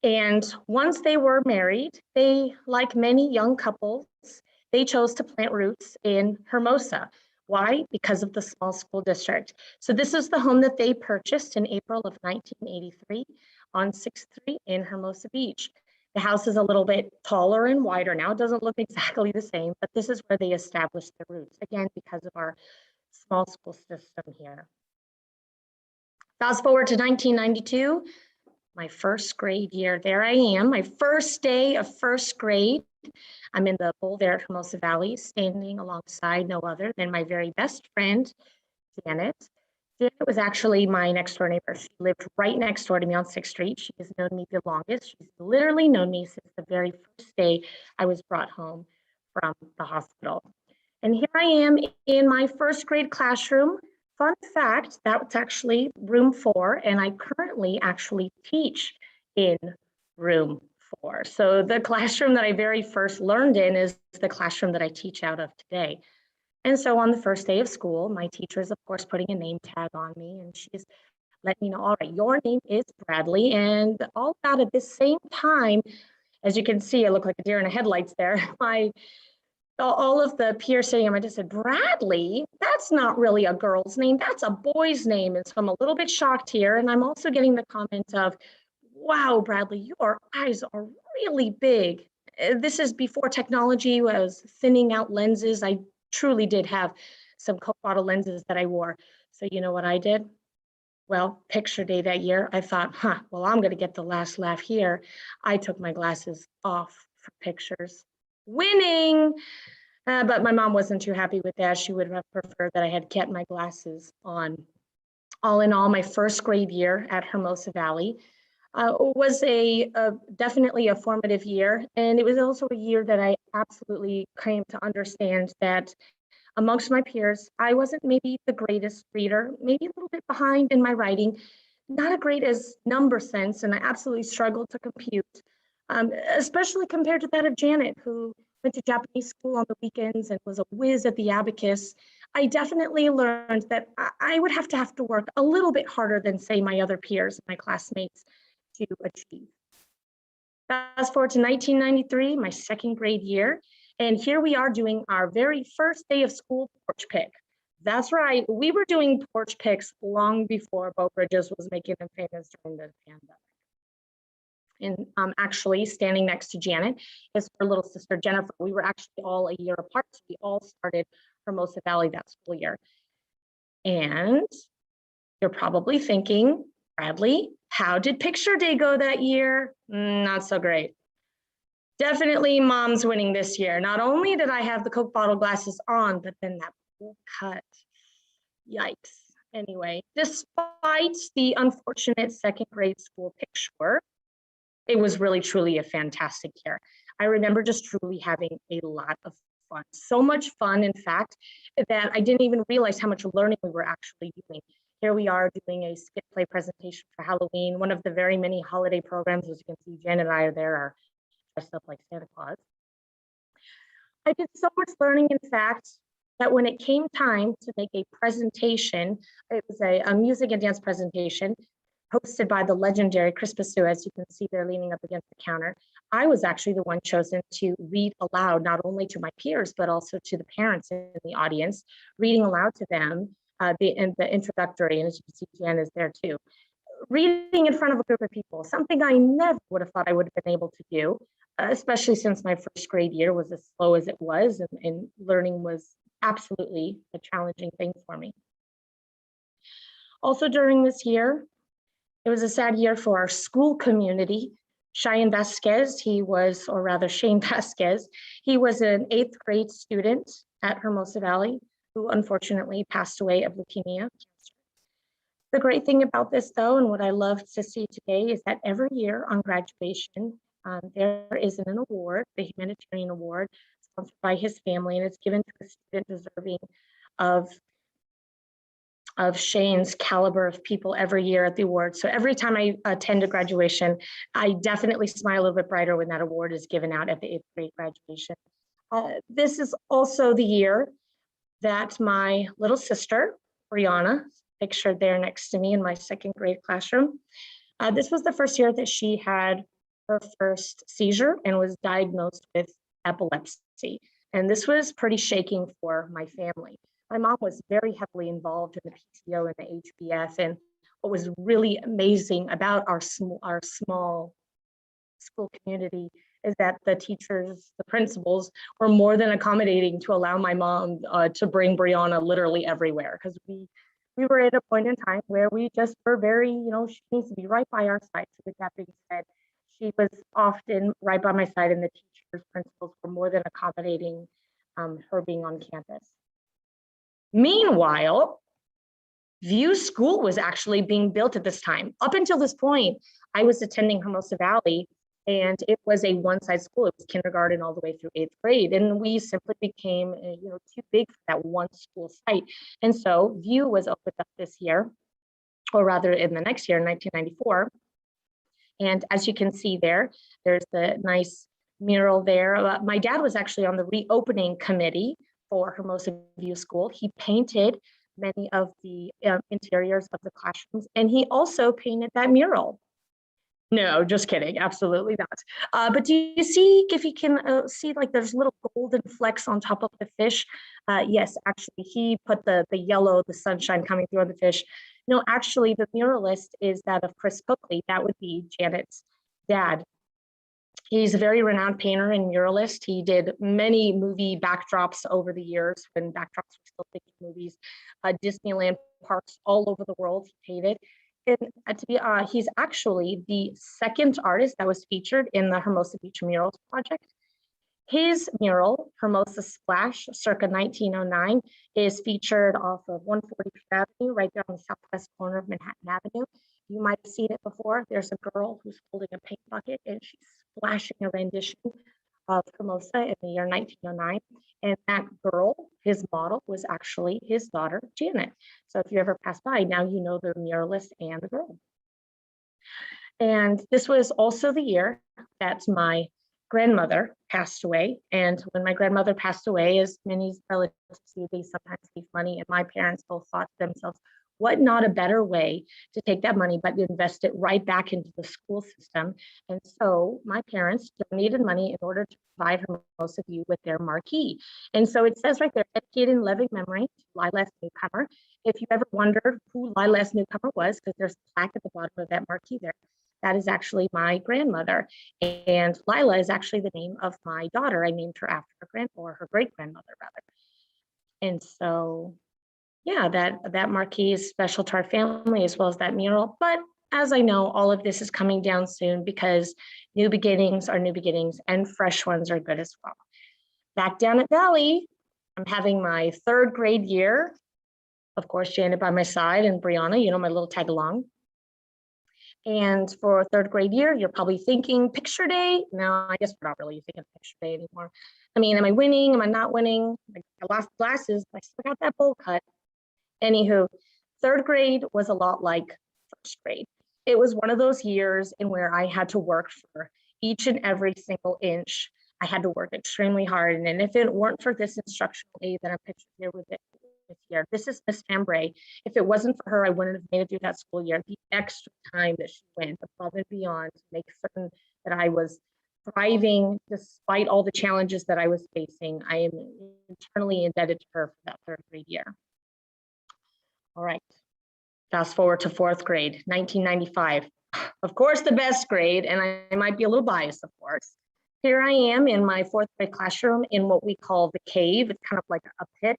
And once they were married, they, like many young couples, they chose to plant roots in Hermosa. Why? Because of the small school district. So this is the home that they purchased in April of 1983 on 6th Street in Hermosa Beach. The house is a little bit taller and wider now. It doesn't look exactly the same, but this is where they established their roots, again, because of our small school system here. Fast forward to 1992, my first grade year. There I am, my first day of first grade. I'm in the pool there at Hermosa Valley, standing alongside no other than my very best friend, Janet. Janet was actually my next door neighbor. She lived right next door to me on 6th Street. She has known me the longest. She's literally known me since the very first day I was brought home from the hospital. And here I am in my first grade classroom. Fun fact, that's actually room 4, and I currently actually teach in room 4. So the classroom that I very first learned in is the classroom that I teach out of today. And so on the first day of school, my teacher is, of course, putting a name tag on me, and she's letting me know, all right, your name is Bradley. And all about at the same time, as you can see, I look like a deer in the headlights there. All of the peers sitting on my desk said, Bradley, that's not really a girl's name, that's a boy's name. And so I'm a little bit shocked here. And I'm also getting the comment of, wow, Bradley, your eyes are really big. This is before technology was thinning out lenses. I truly did have some Coke bottle lenses that I wore. So you know what I did? Well, picture day that year, I thought, well, I'm going to get the last laugh here. I took my glasses off for pictures. Winning! But my mom wasn't too happy with that. She would have preferred that I had kept my glasses on. All in all, my first grade year at Hermosa Valley was definitely a formative year. And it was also a year that I absolutely came to understand that amongst my peers, I wasn't maybe the greatest reader, maybe a little bit behind in my writing, not a great as number sense, and I absolutely struggled to compute, especially compared to that of Janet, who went to Japanese school on the weekends and was a whiz at the abacus. I definitely learned that I would have to work a little bit harder than, say, my other peers, my classmates, to achieve. Fast forward to 1993, my second grade year, and here we are doing our very first day of school porch pick. That's right, we were doing porch picks long before Bo Bridges was making them famous during the pandemic. And actually standing next to Janet is her little sister, Jennifer. We were actually all a year apart, so we all started Hermosa Valley that school year. And you're probably thinking, Bradley, how did picture day go that year? Not so great. Definitely mom's winning this year. Not only did I have the Coke bottle glasses on, but then that pool cut. Yikes. Anyway, despite the unfortunate second grade school picture, it was really, truly a fantastic year. I remember just truly having a lot of fun. So much fun, in fact, that I didn't even realize how much learning we were actually doing. Here we are doing a skit play presentation for Halloween, one of the very many holiday programs. As you can see, Jen and I are there, are dressed up like Santa Claus. I did so much learning, in fact, that when it came time to make a presentation, it was a music and dance presentation hosted by the legendary Chris Basu, as you can see there leaning up against the counter. I was actually the one chosen to read aloud, not only to my peers, but also to the parents in the audience, reading aloud to them the introductory, and as you can see, Jan is there too. Reading in front of a group of people, something I never would have thought I would have been able to do, especially since my first grade year was as slow as it was, and learning was absolutely a challenging thing for me. Also during this year, it was a sad year for our school community. Cheyenne Vasquez, Shane Vasquez, he was an 8th grade student at Hermosa Valley who unfortunately passed away of leukemia. The great thing about this, though, and what I love to see today, is that every year on graduation, there is an award, the humanitarian award, sponsored by his family, and it's given to a student deserving of Shane's caliber of people every year at the award. So every time I attend a graduation, I definitely smile a little bit brighter when that award is given out at the 8th grade graduation. This is also the year that my little sister, Brianna, pictured there next to me in my 2nd grade classroom. This was the first year that she had her first seizure and was diagnosed with epilepsy. And this was pretty shaking for my family. My mom was very heavily involved in the PTO and the HBS, and what was really amazing about our small school community is that the teachers, the principals, were more than accommodating to allow my mom to bring Brianna literally everywhere, because we were at a point in time where we just were very, she needs to be right by our side. So with that being said, she was often right by my side, and the teachers, principals were more than accommodating her being on campus. Meanwhile, View School was actually being built at this time. Up until this point, I was attending Hermosa Valley, and it was a one-side school. It was kindergarten all the way through 8th grade, and we simply became, too big for that one school site. And so View was opened up this year, or rather in the next year, 1994. And as you can see there, there's the nice mural there. My dad was actually on the reopening committee for Hermosa View School. He painted many of the interiors of the classrooms, and he also painted that mural. No, just kidding, absolutely not. But do you see, if you can see, like there's little golden flecks on top of the fish? Yes, actually, he put the yellow, the sunshine coming through on the fish. No, actually, the muralist is that of Chris Cookley. That would be Janet's dad. He's a very renowned painter and muralist. He did many movie backdrops over the years when backdrops were still thinking movies. Disneyland parks all over the world he painted. And he's actually the 2nd artist that was featured in the Hermosa Beach Murals project. His mural, Hermosa Splash, circa 1909, is featured off of 145th Avenue, right there on the southwest corner of Manhattan Avenue. You might have seen it before. There's a girl who's holding a paint bucket, and she's splashing a rendition of Hermosa in the year 1909. And that girl, his model, was actually his daughter, Janet. So if you ever pass by, now you know the muralist and the girl. And this was also the year that my grandmother passed away. And when my grandmother passed away, as many relatives do, they sometimes leave money. And my parents both thought to themselves, what not a better way to take that money, but invest it right back into the school system. And so my parents donated money in order to provide Hermosa View with their marquee. And so it says right there, dedicated in loving memory to Lila's Newcomer. If you ever wondered who Lila's Newcomer was, because there's a plaque at the bottom of that marquee there, that is actually my grandmother. And Lila is actually the name of my daughter. I named her after her great grandmother rather. And so, yeah, that marquee is special to our family as well as that mural. But as I know, all of this is coming down soon because new beginnings are new beginnings and fresh ones are good as well. Back down at Valley, I'm having my 3rd grade year. Of course, Janet by my side and Brianna, you know, my little tag along. And for 3rd grade year, you're probably thinking picture day. No, I guess we're not really thinking picture day anymore. I mean, am I winning? Am I not winning? I lost glasses, but I still got that bowl cut. Anywho, 3rd grade was a lot like 1st grade. It was one of those years in where I had to work for each and every single inch. I had to work extremely hard. And if it weren't for this instructional aid that I'm pictured here with it this year, this is Miss Ambray. If it wasn't for her, I wouldn't have made it through that school year. The extra time that she went above and beyond to make certain that I was thriving despite all the challenges that I was facing. I am eternally indebted to her for that 3rd grade year. All right, fast forward to 4th grade, 1995. Of course, the best grade, and I might be a little biased, of course. Here I am in my 4th grade classroom in what we call the cave. It's kind of like a pit.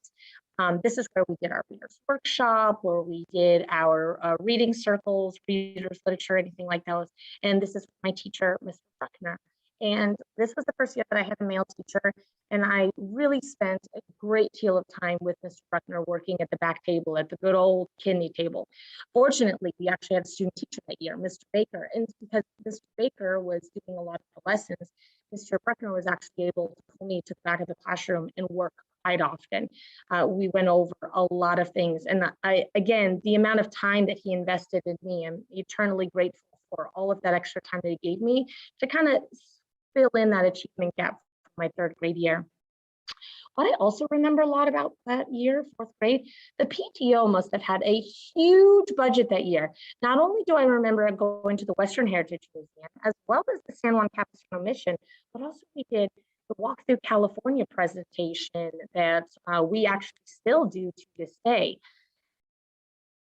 This is where we did our readers workshop, where we did our reading circles, readers literature, anything like those. And this is my teacher, Mr. Bruckner. And this was the first year that I had a male teacher, and I really spent a great deal of time with Mr. Bruckner working at the back table, at the good old kidney table. Fortunately, we actually had a student teacher that year, Mr. Baker, and because Mr. Baker was doing a lot of the lessons, Mr. Bruckner was actually able to pull me to the back of the classroom and work quite often. We went over a lot of things, and again, the amount of time that he invested in me, I'm eternally grateful for all of that extra time that he gave me to kind of fill in that achievement gap for my 3rd grade year. What I also remember a lot about that year, 4th grade, the PTO must have had a huge budget that year. Not only do I remember going to the Western Heritage Museum, as well as the San Juan Capistrano Mission, but also we did the Walk Through California presentation that we actually still do to this day.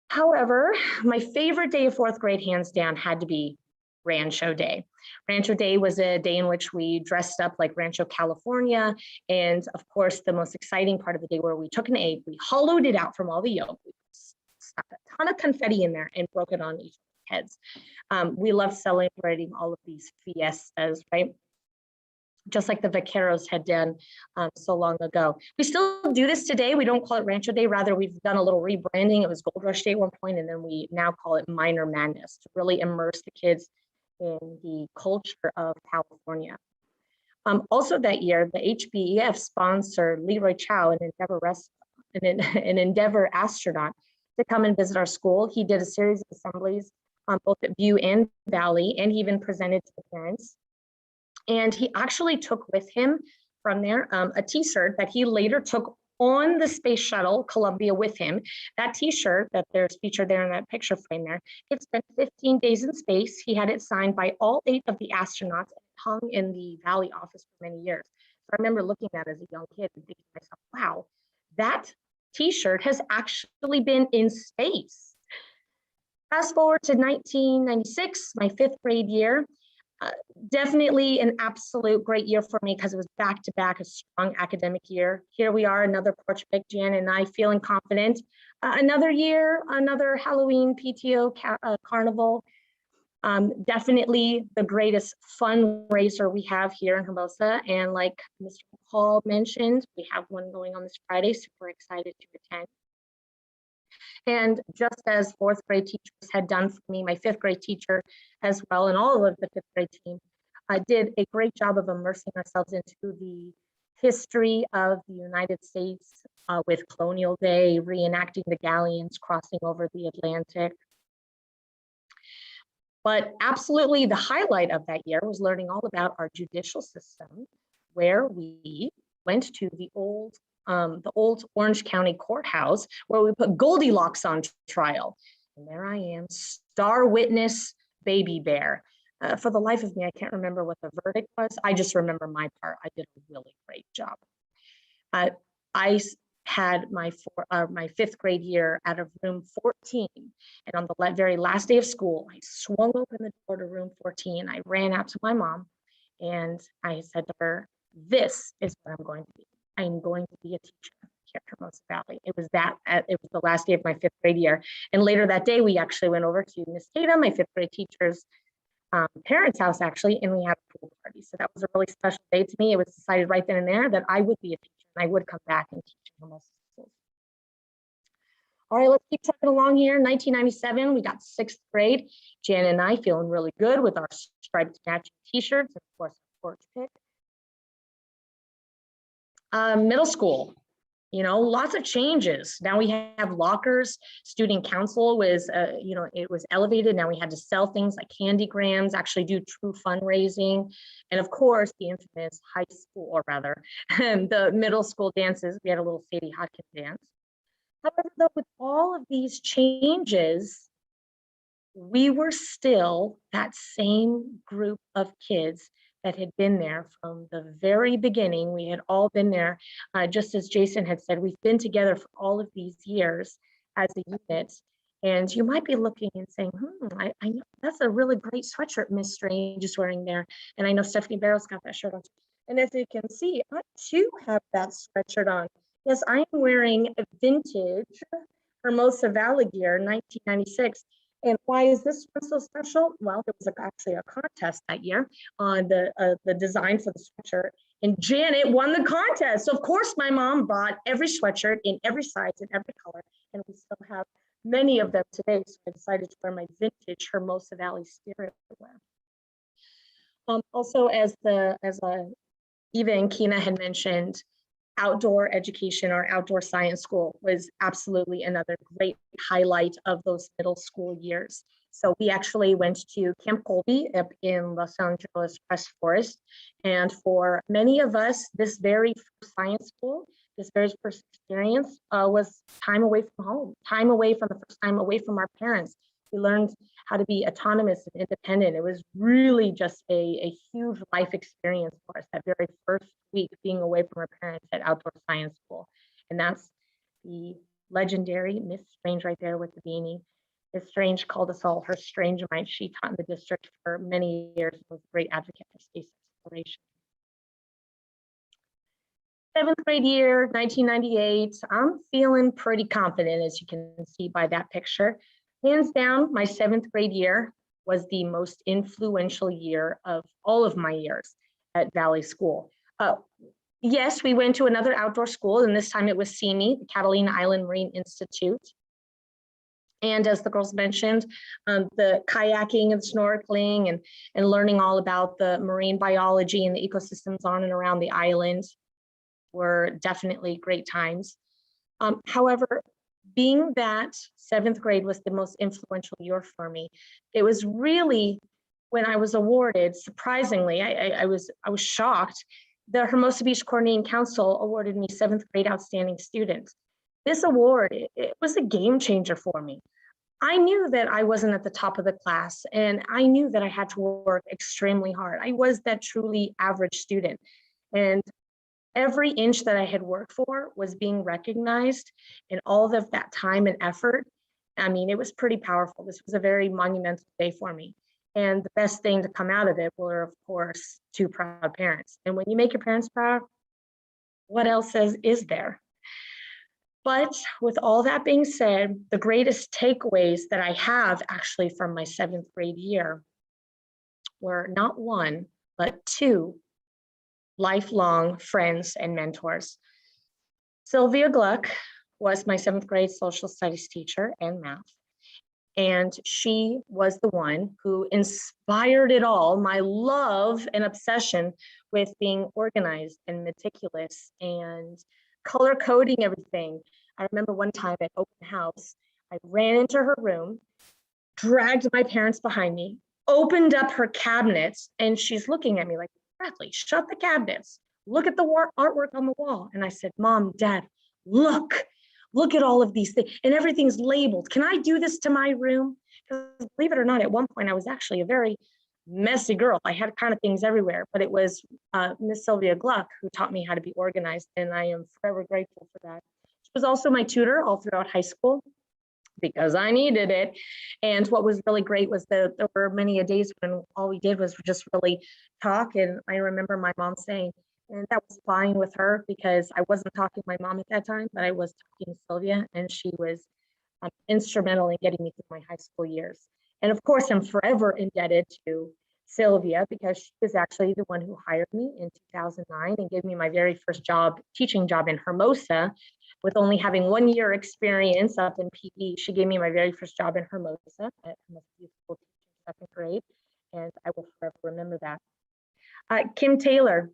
However, my favorite day of 4th grade, hands down, had to be Rancho Day. Rancho Day was a day in which we dressed up like Rancho California. And of course, the most exciting part of the day where we took an egg, we hollowed it out from all the yolk, we stuck a ton of confetti in there and broke it on each heads. We love celebrating all of these fiestas, right? Just like the vaqueros had done so long ago. We still do this today. We don't call it Rancho Day. Rather, we've done a little rebranding. It was Gold Rush Day at one point, and then we now call it Minor Madness to really immerse the kids in the culture of California. Also that year, the HBEF sponsored Leroy Chow, an Endeavor astronaut, to come and visit our school. He did a series of assemblies both at View and Valley, and he even presented to the parents. And he actually took with him from there a t-shirt that he later took on the space shuttle Columbia with him. That t-shirt that there's featured there in that picture frame there, it spent 15 days in space. He had it signed by all 8 of the astronauts and hung in the Valley office for many years. So I remember looking at it as a young kid and thinking to myself, wow, that t-shirt has actually been in space. Fast forward to 1996, my 5th grade year. Definitely an absolute great year for me because it was back-to-back a strong academic year. Here we are, another porch pick, Jan and I feeling confident. Another year, another Halloween PTO carnival. Definitely the greatest fundraiser we have here in Hermosa. And like Mr. Paul mentioned, we have one going on this Friday, super excited to attend. And just as 4th grade teachers had done for me, my 5th grade teacher as well, and all of the 5th grade team did a great job of immersing ourselves into the history of the United States with Colonial Day, reenacting the galleons crossing over the Atlantic. But absolutely the highlight of that year was learning all about our judicial system, where we went to the old Orange County courthouse where we put Goldilocks on trial. And there I am, star witness baby bear. For the life of me, I can't remember what the verdict was. I just remember my part. I did a really great job. I had my fifth grade year out of room 14. And on the very last day of school, I swung open the door to room 14. I ran out to my mom and I said to her, "This is what I'm going to be. I'm going to be a teacher here at Hermosa Valley." It was the last day of my fifth grade year. And later that day, we actually went over to Miss Tatum, my fifth grade teacher's parents' house actually, and we had a pool party. So that was a really special day to me. It was decided right then and there that I would be a teacher and I would come back and teach in Hermosa schools. All right, let's keep trucking along here. 1997, we got sixth grade. Jan and I feeling really good with our striped matching t-shirts, and of course, our porch pick. Middle school, lots of changes. Now we have lockers. Student council was, it was elevated. Now we had to sell things like candy grams, actually do true fundraising. And of course, the infamous high school, or rather, the middle school dances. We had a little Sadie Hodkin dance. However, though, with all of these changes, we were still that same group of kids that had been there from the very beginning. We had all been there, just as Jason had said, we've been together for all of these years as a unit. And you might be looking and saying, I know that's a really great sweatshirt Miss Strange is wearing there. And I know Stephanie Barrow's got that shirt on. And as you can see, I too have that sweatshirt on. Yes, I am wearing a vintage Hermosa Valley gear, 1996. And why is this one so special? Well, there was actually a contest that year on the design for the sweatshirt, and Janet won the contest. So of course, my mom bought every sweatshirt in every size and every color, and we still have many of them today. So I decided to wear my vintage Hermosa Valley spirit wear. Also, as Eva and Kina had mentioned, outdoor education or outdoor science school was absolutely another great highlight of those middle school years. So we actually went to Camp Colby up in Los Angeles Crest Forest. And for many of us, this very first science school, this very first experience was time away from home, time away from the first time away from our parents. We learned how to be autonomous and independent. It was really just a huge life experience for us, that very first week being away from our parents at outdoor science school. And that's the legendary Miss Strange right there with the beanie. Miss Strange called us all her Strangemite. She taught in the district for many years and was a great advocate for space exploration. Seventh grade year, 1998. I'm feeling pretty confident, as you can see by that picture. Hands down, my seventh grade year was the most influential year of all of my years at Valley School. Yes, we went to another outdoor school, and this time it was CME, the Catalina Island Marine Institute. And as the girls mentioned, the kayaking and snorkeling and learning all about the marine biology and the ecosystems on and around the island were definitely great times. However, being that seventh grade was the most influential year for me, it was really when I was awarded, surprisingly, I was shocked. The Hermosa Beach Coordinating Council awarded me seventh grade outstanding student. This award, it was a game changer for me. I knew that I wasn't at the top of the class, and I knew that I had to work extremely hard. I was that truly average student, and every inch that I had worked for was being recognized, and all of that time and effort. I mean, it was pretty powerful. This was a very monumental day for me. And the best thing to come out of it were, of course, two proud parents. And when you make your parents proud, what else is there? But with all that being said, the greatest takeaways that I have actually from my seventh grade year were not one, but two lifelong friends and mentors. Sylvia Gluck was my seventh grade social studies teacher and math. And she was the one who inspired it all, my love and obsession with being organized and meticulous and color coding everything. I remember one time at open house, I ran into her room, dragged my parents behind me, opened up her cabinets, and she's looking at me like, Bradley, shut the cabinets. Look at the artwork on the wall. And I said, Mom, Dad, look at all of these things, and everything's labeled. Can I do this to my room? Because believe it or not, at one point I was actually a very messy girl. I had kind of things everywhere, but it was Miss Sylvia Gluck who taught me how to be organized, and I am forever grateful for that. She was also my tutor all throughout high school because I needed it. And what was really great was that there were many days when all we did was just really talk. And I remember my mom saying, and that was fine with her because I wasn't talking to my mom at that time, but I was talking to Sylvia, and she was instrumental in getting me through my high school years. And of course, I'm forever indebted to Sylvia because she was actually the one who hired me in 2009 and gave me my very first teaching job in Hermosa. With only having 1 year experience up in PE, she gave me my very first job in Hermosa at Hermosa School teaching 2nd grade, and I will forever remember that. Kim Taylor,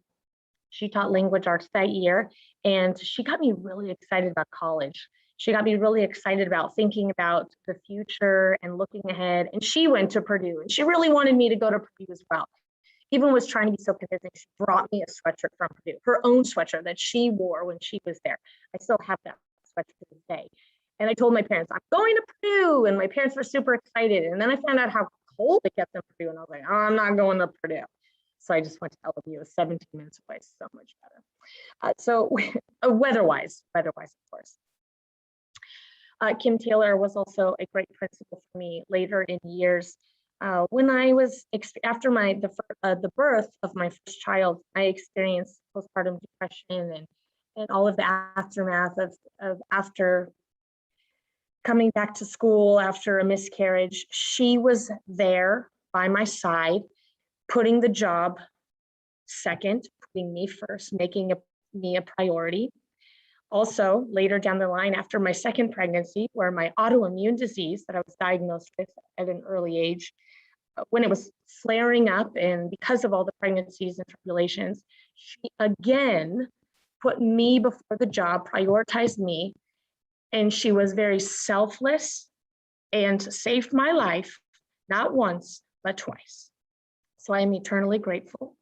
she taught language arts that year, and she got me really excited about college. She got me really excited about thinking about the future and looking ahead. And she went to Purdue, and she really wanted me to go to Purdue as well. Even was trying to be so convincing, she brought me a sweatshirt from Purdue, her own sweatshirt that she wore when she was there. I still have that sweatshirt to this day. And I told my parents, I'm going to Purdue, and my parents were super excited. And then I found out how cold it gets in Purdue, and I was like, oh, I'm not going to Purdue. So I just went to LSU. It was 17 minutes away, so much better. So weather-wise, of course. Kim Taylor was also a great principal for me later in years. When I was, after the birth of my first child, I experienced postpartum depression and all of the aftermath of after coming back to school after a miscarriage. She was there by my side, putting the job second, putting me first, making me a priority. Also, later down the line, after my second pregnancy, where my autoimmune disease that I was diagnosed with at an early age, when it was flaring up, and because of all the pregnancies and tribulations, she again put me before the job, prioritized me, and she was very selfless and saved my life, not once, but twice. So I am eternally grateful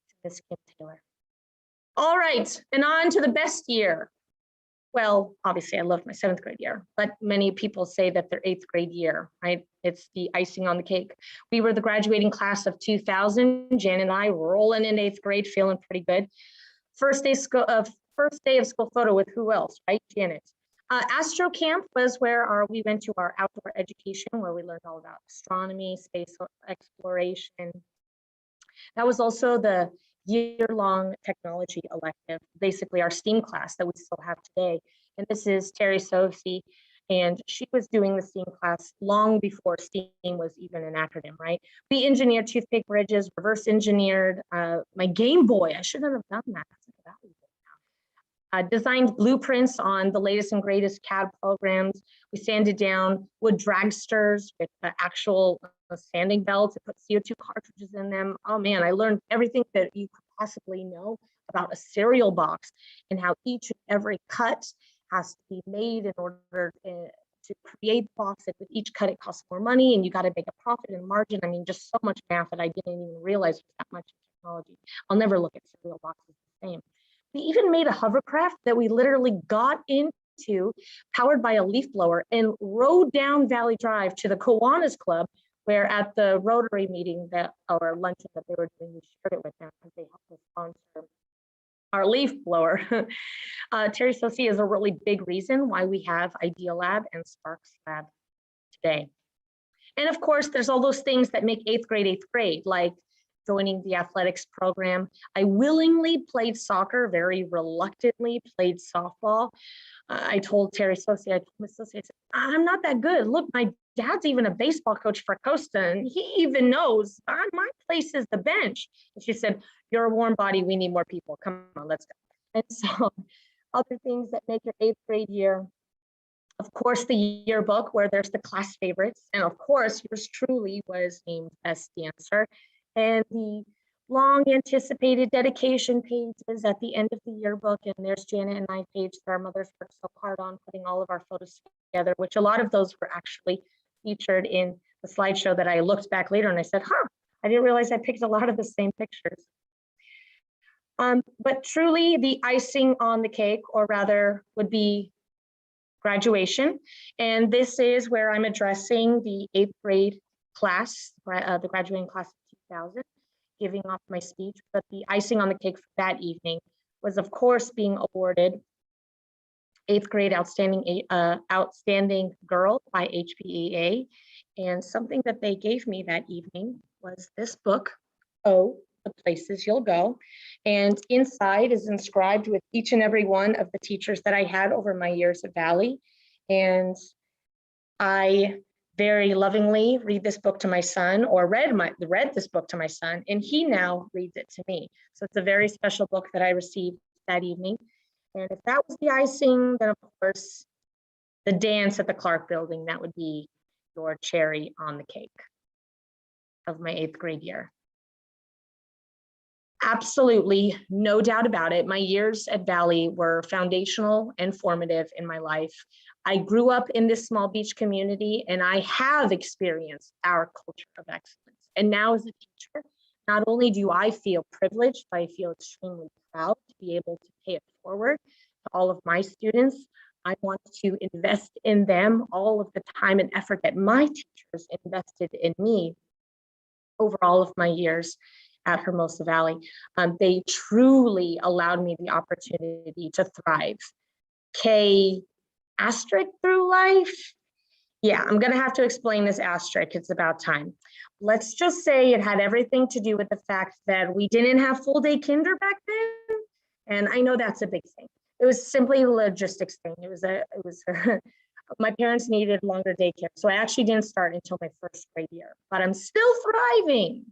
to Miss Kim Taylor. All right, and on to the best year. Well, obviously I loved my 7th grade year, but many people say that their 8th grade year, right? It's the icing on the cake. We were the graduating class of 2000, Jan and I rolling in 8th grade, feeling pretty good. First day of school photo with who else, right? Janet. Astro Camp was where we went to our outdoor education, where we learned all about astronomy, space exploration. That was also the year-long technology elective, basically our STEAM class that we still have today. And this is Terry Sophie, and she was doing the STEAM class long before STEAM was even an acronym, right? We engineered toothpick bridges, reverse engineered my Game Boy. I shouldn't have done that. Designed blueprints on the latest and greatest CAD programs. We sanded down wood dragsters with actual sanding belts and put CO2 cartridges in them. Oh man, I learned everything that you could possibly know about a cereal box and how each and every cut has to be made in order to create the box. And with each cut, it costs more money, and you got to make a profit and margin. I mean, just so much math that I didn't even realize was that much technology. I'll never look at cereal boxes the same. We even made a hovercraft that we literally got into, powered by a leaf blower, and rode down Valley Drive to the Kiwanis Club, where at the Rotary meeting or luncheon that they were doing, we shared it with them because they helped us sponsor our leaf blower. Terry Sophie is a really big reason why we have Idea Lab and Sparks Lab today. And of course, there's all those things that make 8th grade, like joining the athletics program. I willingly played soccer, very reluctantly played softball. I told Terry Sophie, I told Miss Sophie, I said, I'm not that good. Look, my dad's even a baseball coach for Costa, and he even knows my place is the bench. And she said, you're a warm body, we need more people. Come on, let's go. And so other things that make your 8th grade year, of course, the yearbook where there's the class favorites. And of course, yours truly was named Best Dancer. And the long anticipated dedication pages at the end of the yearbook. And there's Janet and I page that our mothers worked so hard on putting all of our photos together, which a lot of those were actually featured in the slideshow that I looked back later and I said, huh, I didn't realize I picked a lot of the same pictures. But truly the icing on the cake, or rather would be graduation. And this is where I'm addressing the 8th grade class, the graduating class of 2000, giving off my speech. But the icing on the cake for that evening was, of course, being awarded 8th grade outstanding girl by HBEA. And something that they gave me that evening was this book, Oh, the Places You'll Go. And inside is inscribed with each and every one of the teachers that I had over my years at Valley. And I very lovingly read this book to my son, or read this book to my son, and he now reads it to me. So it's a very special book that I received that evening. And if that was the icing, then of course, the dance at the Clark Building, that would be your cherry on the cake of my 8th grade year. Absolutely, no doubt about it. My years at Valley were foundational and formative in my life. I grew up in this small beach community, and I have experienced our culture of excellence. And now as a teacher, not only do I feel privileged, but I feel extremely proud to be able to pay it forward to all of my students. I want to invest in them all of the time and effort that my teachers invested in me over all of my years at Hermosa Valley. They truly allowed me the opportunity to thrive. K asterisk through life. Yeah, I'm gonna have to explain this asterisk, it's about time. Let's just say it had everything to do with the fact that we didn't have full day kinder back then. And I know that's a big thing. It was simply a logistics thing. My parents needed longer daycare. So I actually didn't start until my 1st grade year, but I'm still thriving.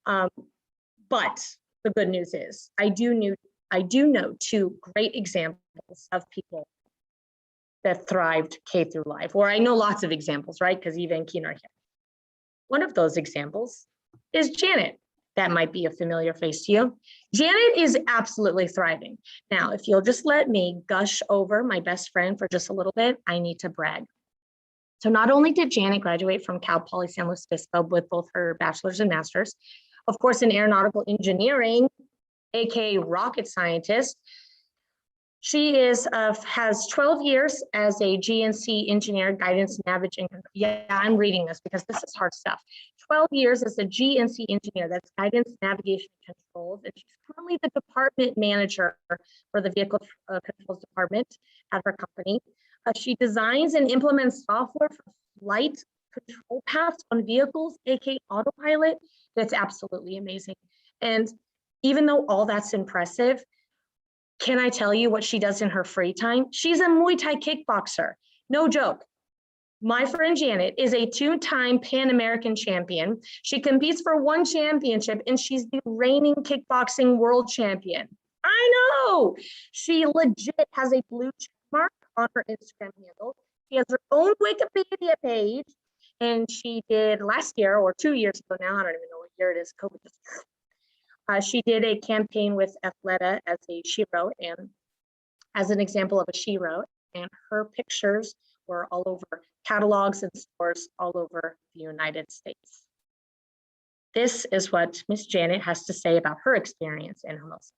But the good news is I do know 2 great examples of people that thrived K through life, or I know lots of examples, right? Because Eva and Keenan are here. One of those examples is Janet. That might be a familiar face to you. Janet is absolutely thriving. Now, if you'll just let me gush over my best friend for just a little bit, I need to brag. So not only did Janet graduate from Cal Poly San Luis Obispo with both her bachelor's and master's, of course, in aeronautical engineering, aka rocket scientist. She has 12 years as a GNC engineer, guidance, navigation. Yeah, I'm reading this because this is hard stuff. 12 years as a GNC engineer, that's guidance, navigation, controls. And she's currently the department manager for the vehicle controls department at her company. She designs and implements software for flight control paths on vehicles, aka autopilot. That's absolutely amazing. And even though all that's impressive, can I tell you what she does in her free time? She's a Muay Thai kickboxer. No joke. My friend Janet is a 2-time Pan American champion. She competes for 1 championship, and she's the reigning kickboxing world champion. I know. She legit has a blue check mark on her Instagram handle. She has her own Wikipedia page, and she did last year, or 2 years ago now, I don't even know what year it is, COVID just she did a campaign with Athleta as a shero, and as an example of a shero, and her pictures were all over catalogs and stores all over the United States. This is what Miss Janet has to say about her experience in Hermosa.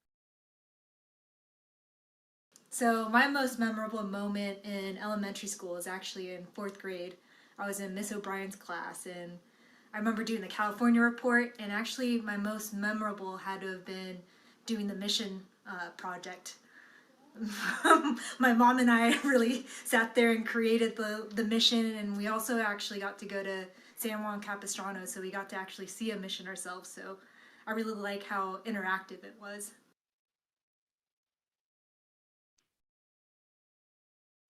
So my most memorable moment in elementary school is actually in 4th grade. I was in Miss O'Brien's class, and I remember doing the California report, and actually my most memorable had to have been doing the mission project. My mom and I really sat there and created the mission, and we also actually got to go to San Juan Capistrano, so we got to actually see a mission ourselves. So I really like how interactive it was.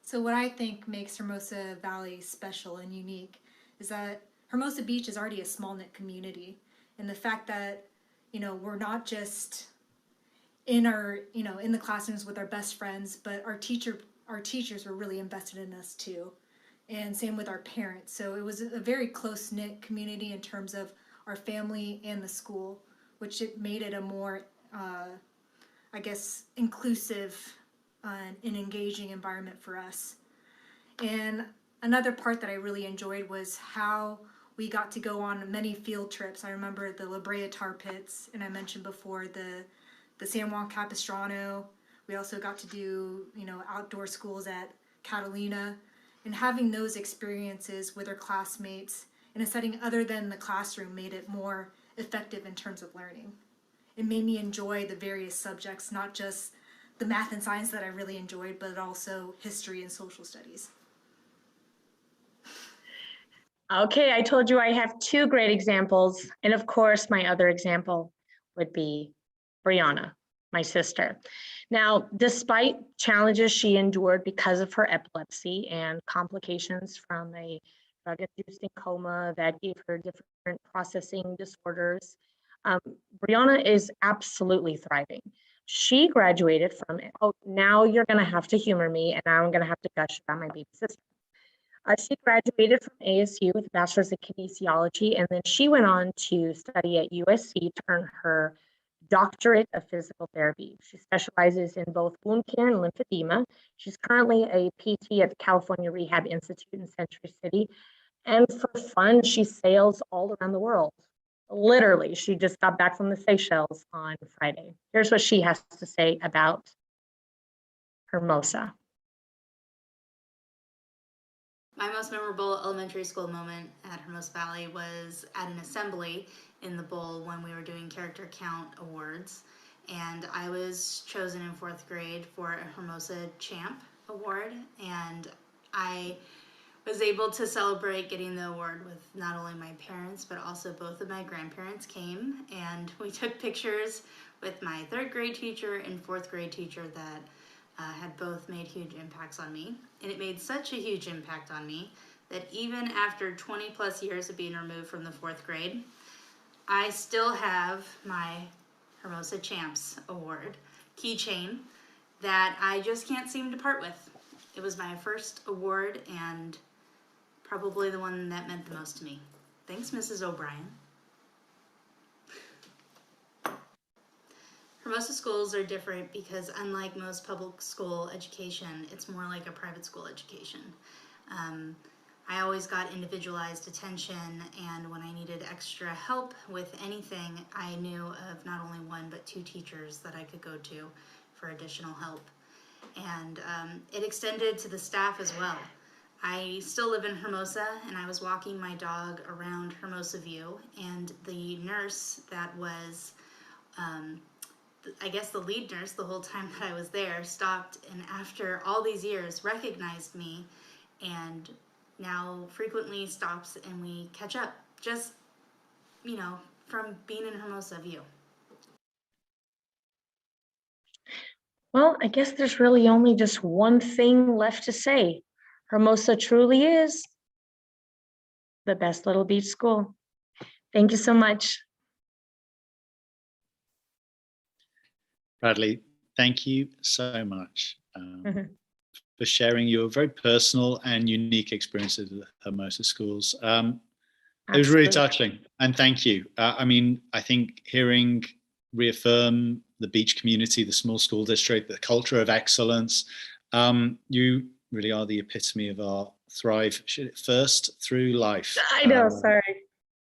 So what I think makes Hermosa Valley special and unique is that Hermosa Beach is already a small-knit community, and the fact that, we're not just in the classrooms with our best friends, but our teachers were really invested in us too, and same with our parents. So it was a very close-knit community in terms of our family and the school, which it made it a more, inclusive and engaging environment for us. And another part that I really enjoyed was how we got to go on many field trips. I remember the La Brea Tar Pits, and I mentioned before the San Juan Capistrano. We also got to do, outdoor schools at Catalina, and having those experiences with our classmates in a setting other than the classroom made it more effective in terms of learning. It made me enjoy the various subjects, not just the math and science that I really enjoyed, but also history and social studies. Okay, I told you I have two great examples. And of course, my other example would be Brianna, my sister. Now, despite challenges she endured because of her epilepsy and complications from a drug-induced coma that gave her different processing disorders, Brianna is absolutely thriving. She graduated from, oh, now you're gonna have to humor me and now I'm gonna have to gush about my baby sister. She graduated from ASU with a bachelor's in kinesiology, and then she went on to study at USC to earn her doctorate of physical therapy. She specializes in both wound care and lymphedema. She's currently a PT at the California Rehab Institute in Century City. And for fun, she sails all around the world. Literally, she just got back from the Seychelles on Friday. Here's what she has to say about Hermosa. My most memorable elementary school moment at Hermosa Valley was at an assembly in the bowl when we were doing character count awards. And I was chosen in 4th grade for a Hermosa Champ Award. And I was able to celebrate getting the award with not only my parents, but also both of my grandparents came. And we took pictures with my 3rd grade teacher and 4th grade teacher that had both made huge impacts on me. And it made such a huge impact on me that even after 20 plus years of being removed from the 4th grade, I still have my Hermosa Champs Award keychain that I just can't seem to part with. It was my first award and probably the one that meant the most to me. Thanks, Mrs. O'Brien. Hermosa schools are different because unlike most public school education, it's more like a private school education. I always got individualized attention, and when I needed extra help with anything, I knew of not only one but 2 teachers that I could go to for additional help. And it extended to the staff as well. I still live in Hermosa, and I was walking my dog around Hermosa View, and the nurse that was I guess the lead nurse the whole time that I was there stopped, and after all these years recognized me, and now frequently stops and we catch up just, from being in Hermosa View. Well, I guess there's really only just one thing left to say. Hermosa truly is the best little beach school. Thank you so much. Bradley, thank you so much for sharing your very personal and unique experiences at Hermosa schools. It was really touching, and thank you. I think hearing reaffirm the beach community, the small school district, the culture of excellence, you really are the epitome of our thrive first through life. I know, sorry.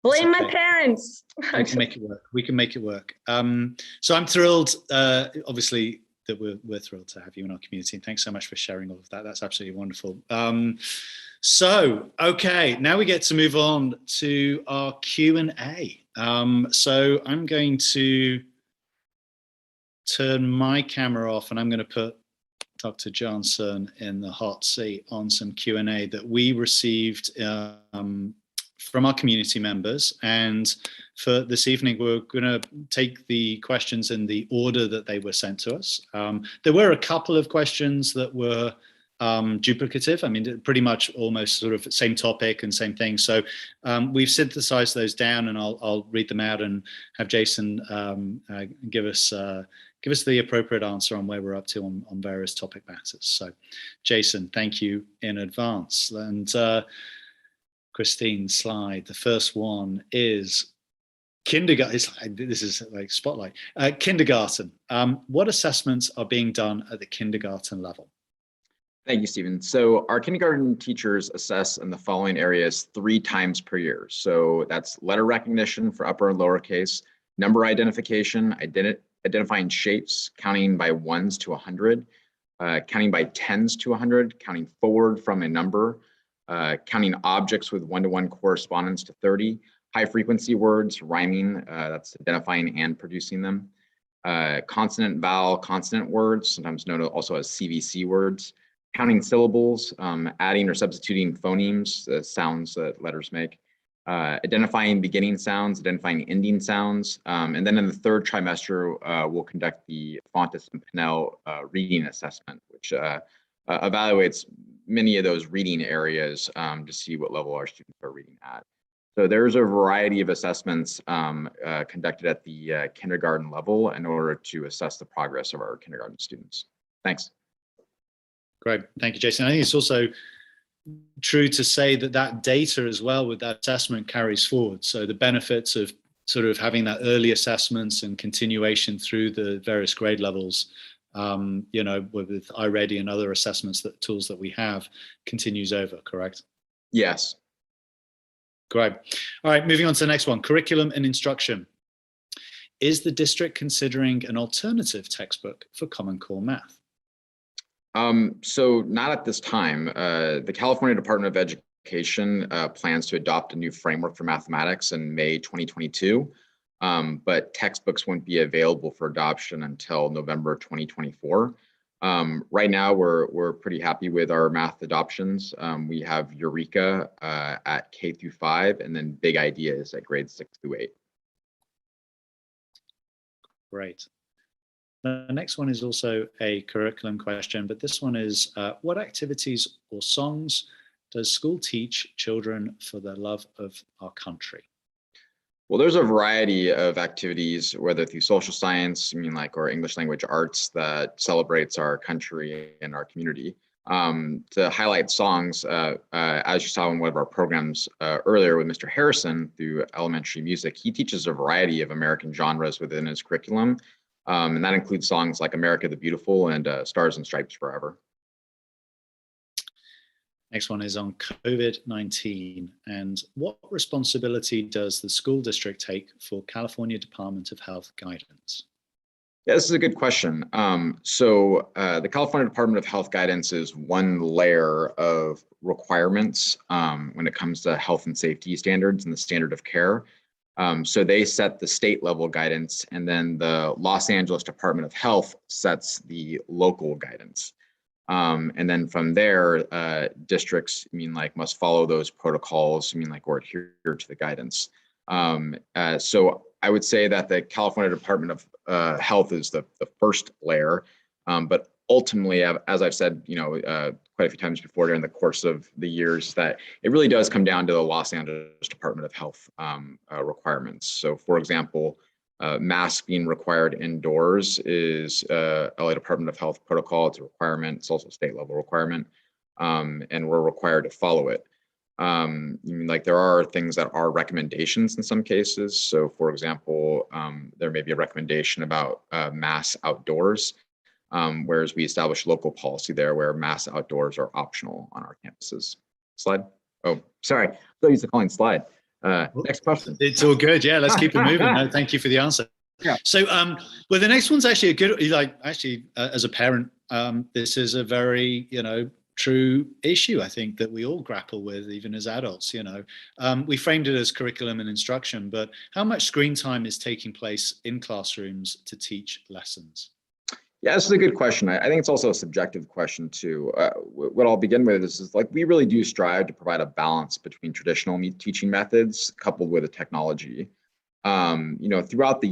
Blame my parents. We can make it work. We can make it work. So I'm thrilled, obviously, that we're thrilled to have you in our community. And thanks so much for sharing all of that. That's absolutely wonderful. So, okay, now we get to move on to our Q&A. So I'm going to turn my camera off, and I'm going to put Dr. Johnson in the hot seat on some Q&A that we received from our community members. And for this evening, we're going to take the questions in the order that they were sent to us. There were a couple of questions that were duplicative. Pretty much almost sort of same topic and same thing. So we've synthesized those down, and I'll read them out and have Jason give us the appropriate answer on where we're up to on various topic matters. So Jason, thank you in advance. And Christine's slide, the first one is kindergarten. This is like spotlight. Kindergarten. What assessments are being done at the kindergarten level? Thank you, Stephen. So our kindergarten teachers assess in the following areas 3 times per year. So that's letter recognition for upper and lowercase, number identification, identifying shapes, counting by 1s to 100, counting by 10s to 100, counting forward from a number, counting objects with 1-to-1 correspondence to 30, high frequency words, rhyming, that's identifying and producing them, consonant, vowel, consonant words, sometimes known also as CVC words, counting syllables, adding or substituting phonemes, sounds that letters make, identifying beginning sounds, identifying ending sounds, and then in the 3rd trimester, we'll conduct the Fontes and Pinnell reading assessment, which evaluates many of those reading areas to see what level our students are reading at. So there's a variety of assessments conducted at the kindergarten level in order to assess the progress of our kindergarten students. Thanks. Great, thank you, Jason. I think it's also true to say that that data as well with that assessment carries forward. So the benefits of sort of having that early assessments and continuation through the various grade levels, you know, with iReady and other assessments tools that we have continues over, correct? Yes. Great. All right, moving on to the next one, curriculum and instruction. Is the district considering an alternative textbook for Common Core Math? So not at this time. The California Department of Education plans to adopt a new framework for mathematics in May 2022, but textbooks won't be available for adoption until November 2024. Right now, we're pretty happy with our math adoptions. We have Eureka at K through 5, and then Big Ideas at grades 6 through 8. Great. The next one is also a curriculum question, but this one is, what activities or songs does school teach children for the love of our country? Well, there's a variety of activities, whether through social science, or English language arts, that celebrates our country and our community. To highlight songs, as you saw in one of our programs earlier with Mr. Harrison through elementary music, he teaches a variety of American genres within his curriculum. And that includes songs like America the Beautiful and Stars and Stripes Forever. Next one is on COVID-19. And what responsibility does the school district take for California Department of Health guidance? Yeah, this is a good question. The California Department of Health guidance is one layer of requirements when it comes to health and safety standards and the standard of care. So they set the state level guidance, and then the Los Angeles Department of Health sets the local guidance. And then from there, districts must follow those protocols, or adhere to the guidance. So I would say that the California Department of Health is the first layer, but ultimately, as I've said, quite a few times before during the course of the years, that it really does come down to the Los Angeles Department of Health requirements. So, for example, masks being required indoors is LA Department of Health protocol. It's a requirement. It's also a state level requirement, and we're required to follow it. There are things that are recommendations in some cases. So, for example, there may be a recommendation about masks outdoors. Whereas we establish local policy there where masks outdoors are optional on our campuses. Slide. Oh, sorry. I'm so used to calling slide. Next question. It's all good. Yeah, let's keep it moving. No, thank you for the answer. Yeah. So, well, the next one's actually a good, as a parent, this is a very, true issue, I think, that we all grapple with, even as adults. We framed it as curriculum and instruction, but how much screen time is taking place in classrooms to teach lessons? Yeah, this is a good question. I think it's also a subjective question too. What I'll begin with is we really do strive to provide a balance between traditional teaching methods coupled with the technology. Throughout the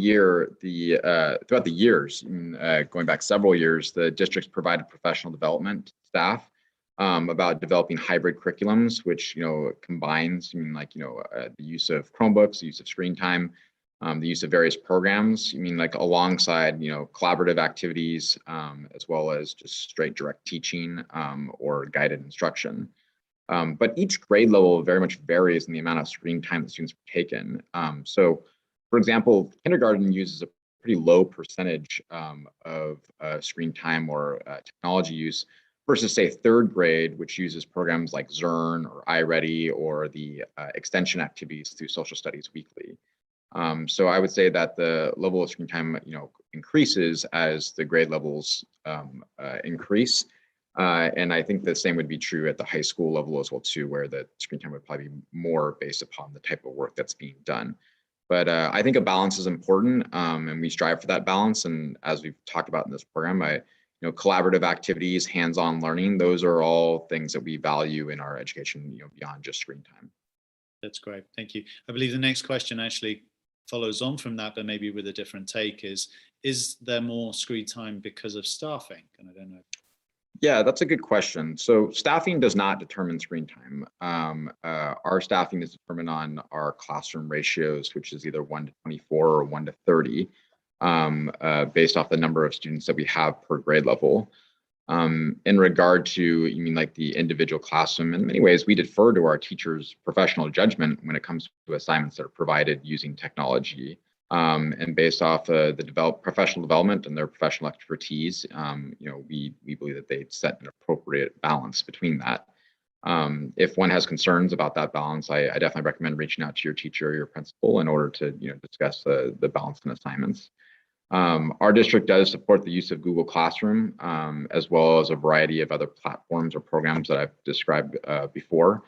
years, going back several years, the districts provided professional development staff about developing hybrid curriculums, which combines the use of Chromebooks, the use of screen time, the use of various programs, alongside, collaborative activities, as well as just straight direct teaching or guided instruction. But each grade level very much varies in the amount of screen time that students are taken. So, for example, kindergarten uses a pretty low percentage of screen time or technology use, versus say third grade, which uses programs like Zern or iReady or the extension activities through Social Studies Weekly. So I would say that the level of screen time, increases as the grade levels increase. And I think the same would be true at the high school level as well too, where the screen time would probably be more based upon the type of work that's being done. But I think a balance is important, and we strive for that balance. And as we've talked about in this program, collaborative activities, hands-on learning, those are all things that we value in our education, beyond just screen time. That's great. Thank you. I believe the next question actually follows on from that, but maybe with a different take is there more screen time because of staffing? And I don't know. Yeah, that's a good question. So staffing does not determine screen time. Our staffing is determined on our classroom ratios, which is either 1:24 or 1:30, based off the number of students that we have per grade level. In regard to, you mean like the individual classroom, in many ways, we defer to our teachers' professional judgment when it comes to assignments that are provided using technology. And based off the professional development and their professional expertise, we believe that they set an appropriate balance between that. If one has concerns about that balance, I definitely recommend reaching out to your teacher or your principal in order to discuss the balance in assignments. Our district does support the use of Google Classroom, as well as a variety of other platforms or programs that I've described before.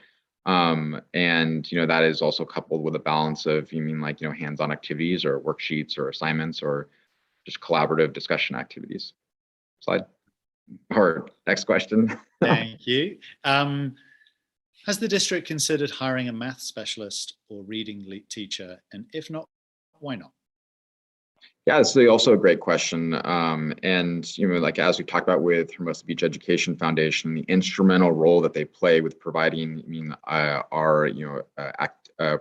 And that is also coupled with a balance of, hands-on activities or worksheets or assignments or just collaborative discussion activities. Slide. Or next question. Thank you. Has the district considered hiring a math specialist or reading teacher? And if not, why not? Yeah, it's also a great question. And, as we talked about with Hermosa Beach Education Foundation, the instrumental role that they play with providing, our,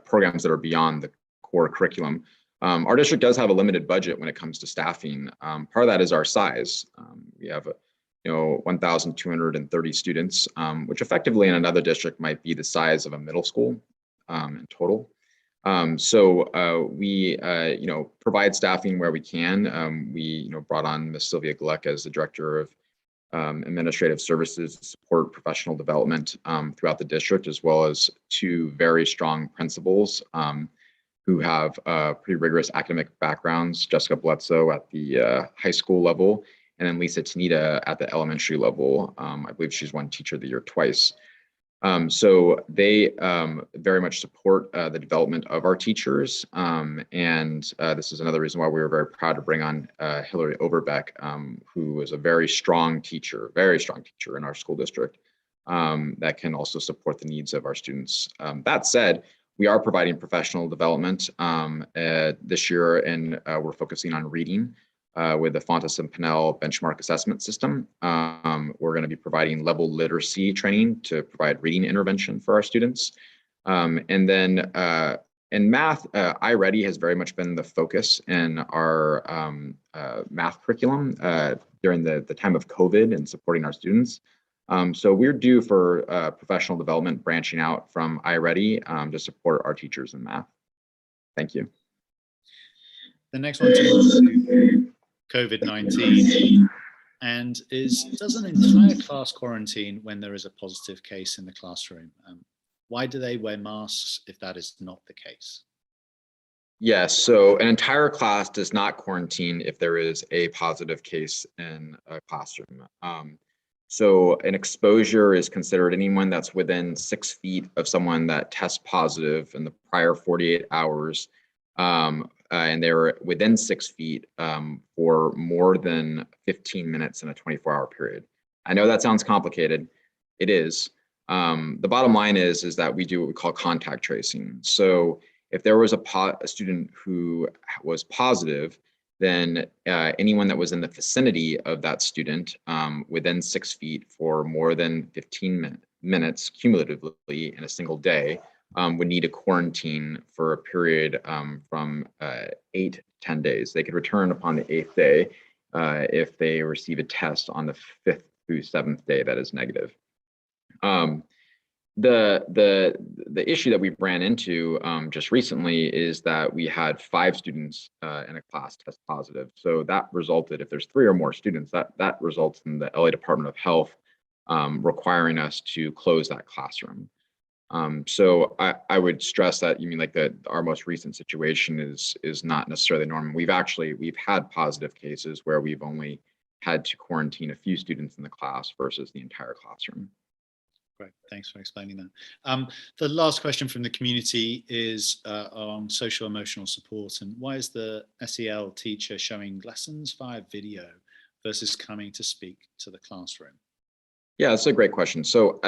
programs that are beyond the core curriculum. Our district does have a limited budget when it comes to staffing. Part of that is our size. We have, 1,230 students, which effectively in another district might be the size of a middle school in total. So we, provide staffing where we can. We, brought on Ms. Sylvia Gluck as the Director of Administrative Services to support professional development throughout the district, as well as two very strong principals who have pretty rigorous academic backgrounds, Jessica Bledsoe at the high school level, and then Lisa Tanita at the elementary level. I believe she's won Teacher of the Year twice. So they very much support the development of our teachers. And this is another reason why we were very proud to bring on Hillary Overbeck, who is a very strong teacher in our school district that can also support the needs of our students. That said, we are providing professional development this year, and we're focusing on reading. With the Fontes and Pinnell benchmark assessment system. We're going to be providing level literacy training to provide reading intervention for our students. And then in math, iReady has very much been the focus in our math curriculum during the time of COVID and supporting our students. So we're due for professional development branching out from iReady to support our teachers in math. Thank you. The next one to COVID-19 and does an entire class quarantine when there is a positive case in the classroom? Why do they wear masks if that is not the case? Yes, so an entire class does not quarantine if there is a positive case in a classroom. So an exposure is considered anyone that's within 6 feet of someone that tests positive in the prior 48 hours. And they were within 6 feet for more than 15 minutes in a 24-hour period. I know that sounds complicated. It is. The bottom line is that we do what we call contact tracing. So if there was a student who was positive, then anyone that was in the vicinity of that student within 6 feet for more than 15 minutes cumulatively in a single day would need a quarantine for a period from 8 to 10 days. They could return upon the 8th day if they receive a test on the 5th through 7th day that is negative. The issue that we ran into just recently is that we had 5 students in a class test positive. So that resulted, if there's 3 or more students, that results in the LA Department of Health requiring us to close that classroom. So I would stress that, you mean like our most recent situation is not necessarily normal. We've had positive cases where we've only had to quarantine a few students in the class versus the entire classroom. Great, thanks for explaining that. The last question from the community is on social emotional support, and why is the SEL teacher showing lessons via video versus coming to speak to the classroom? Yeah, that's a great question. So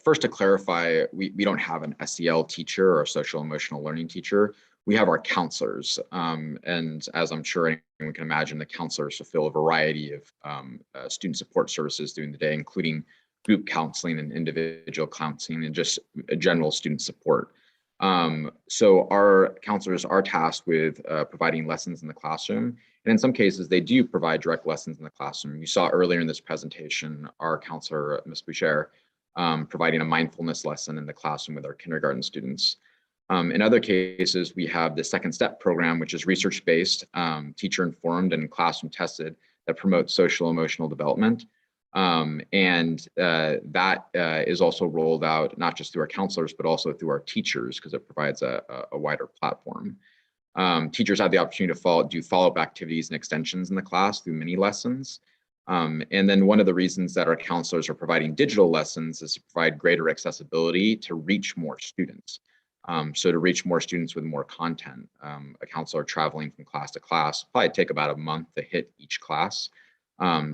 first to clarify, we don't have an SEL teacher or a social emotional learning teacher. We have our counselors. And as I'm sure anyone can imagine, the counselors fulfill a variety of student support services during the day, including group counseling and individual counseling and just general student support. So our counselors are tasked with providing lessons in the classroom. And in some cases, they do provide direct lessons in the classroom. You saw earlier in this presentation, our counselor, Ms. Boucher, providing a mindfulness lesson in the classroom with our kindergarten students. In other cases, we have the Second Step program, which is research-based, teacher-informed, and classroom-tested that promotes social emotional development. That is also rolled out not just through our counselors, but also through our teachers, because it provides a wider platform. Teachers have the opportunity to do follow-up activities and extensions in the class through mini lessons. And then one of the reasons that our counselors are providing digital lessons is to provide greater accessibility to reach more students. So to reach more students with more content, a counselor traveling from class to class probably take about a month to hit each class.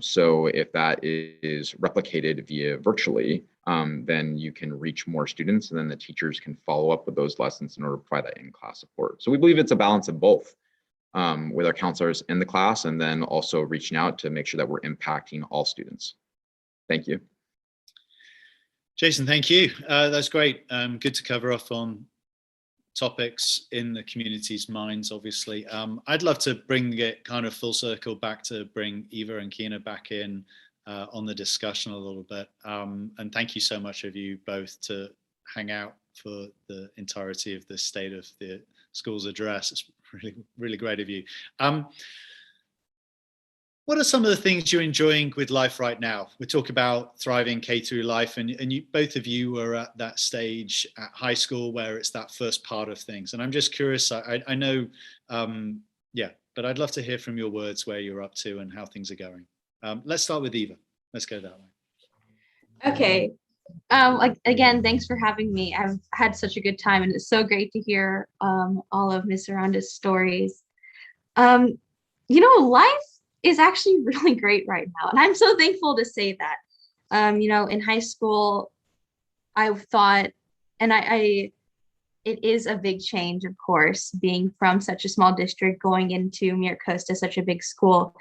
So if that is replicated via virtually, then you can reach more students, and then the teachers can follow up with those lessons in order to provide that in-class support. So we believe it's a balance of both, with our counselors in the class and then also reaching out to make sure that we're impacting all students. Thank you. Jason, thank you. That's great. Good to cover off on topics in the community's minds, obviously. I'd love to bring it kind of full circle back to bring Eva and Kina back in on the discussion a little bit. And thank you so much of you both to hang out for the entirety of the State of the Schools address. It's really, really great of you. What are some of the things you're enjoying with life right now? We talk about thriving K through life, and you, both of you are at that stage at high school where it's that first part of things. And I'm just curious, I know, yeah, but I'd love to hear from your words where you're up to and how things are going. Let's start with Eva. Let's go that way. Okay. Again, thanks for having me. I've had such a good time, and it's so great to hear all of Ms. Aranda's stories. You know, life is actually really great right now, and I'm so thankful to say that. You know, in high school, I thought, and it is a big change, of course, being from such a small district going into Miracosta, such a big school.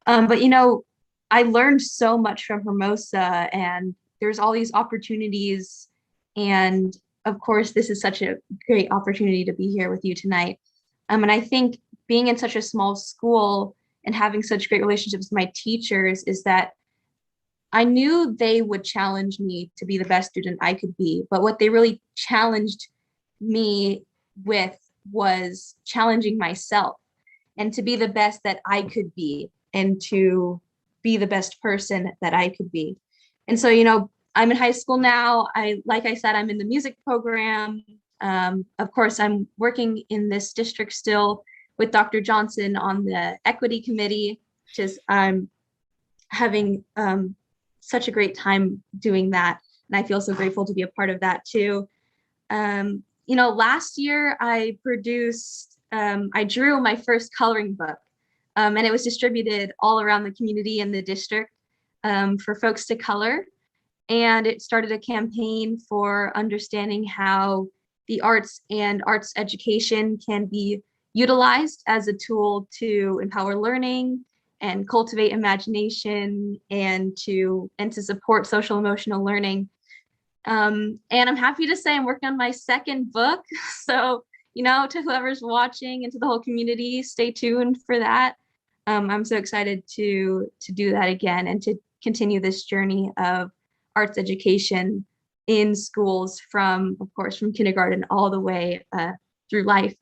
But you know, I learned so much from Hermosa, and there's all these opportunities. And of course, this is such a great opportunity to be here with you tonight. And I think being in such a small school and having such great relationships with my teachers is that I knew they would challenge me to be the best student I could be. But what they really challenged me with was challenging myself and to be the best that I could be and to be the best person that I could be. And so, you know, I'm in high school now. Like I said, I'm in the music program. Of course, I'm working in this district still with Dr. Johnson on the equity committee. Just I'm having such a great time doing that. And I feel so grateful to be a part of that too. You know, last year I drew my first coloring book, and it was distributed all around the community and the district for folks to color. And it started a campaign for understanding how the arts and arts education can be utilized as a tool to empower learning and cultivate imagination and to support social emotional learning. And I'm happy to say I'm working on my second book. So, you know, to whoever's watching and to the whole community, stay tuned for that. I'm so excited to do that again and to continue this journey of arts education in schools from, of course, from kindergarten all the way through life.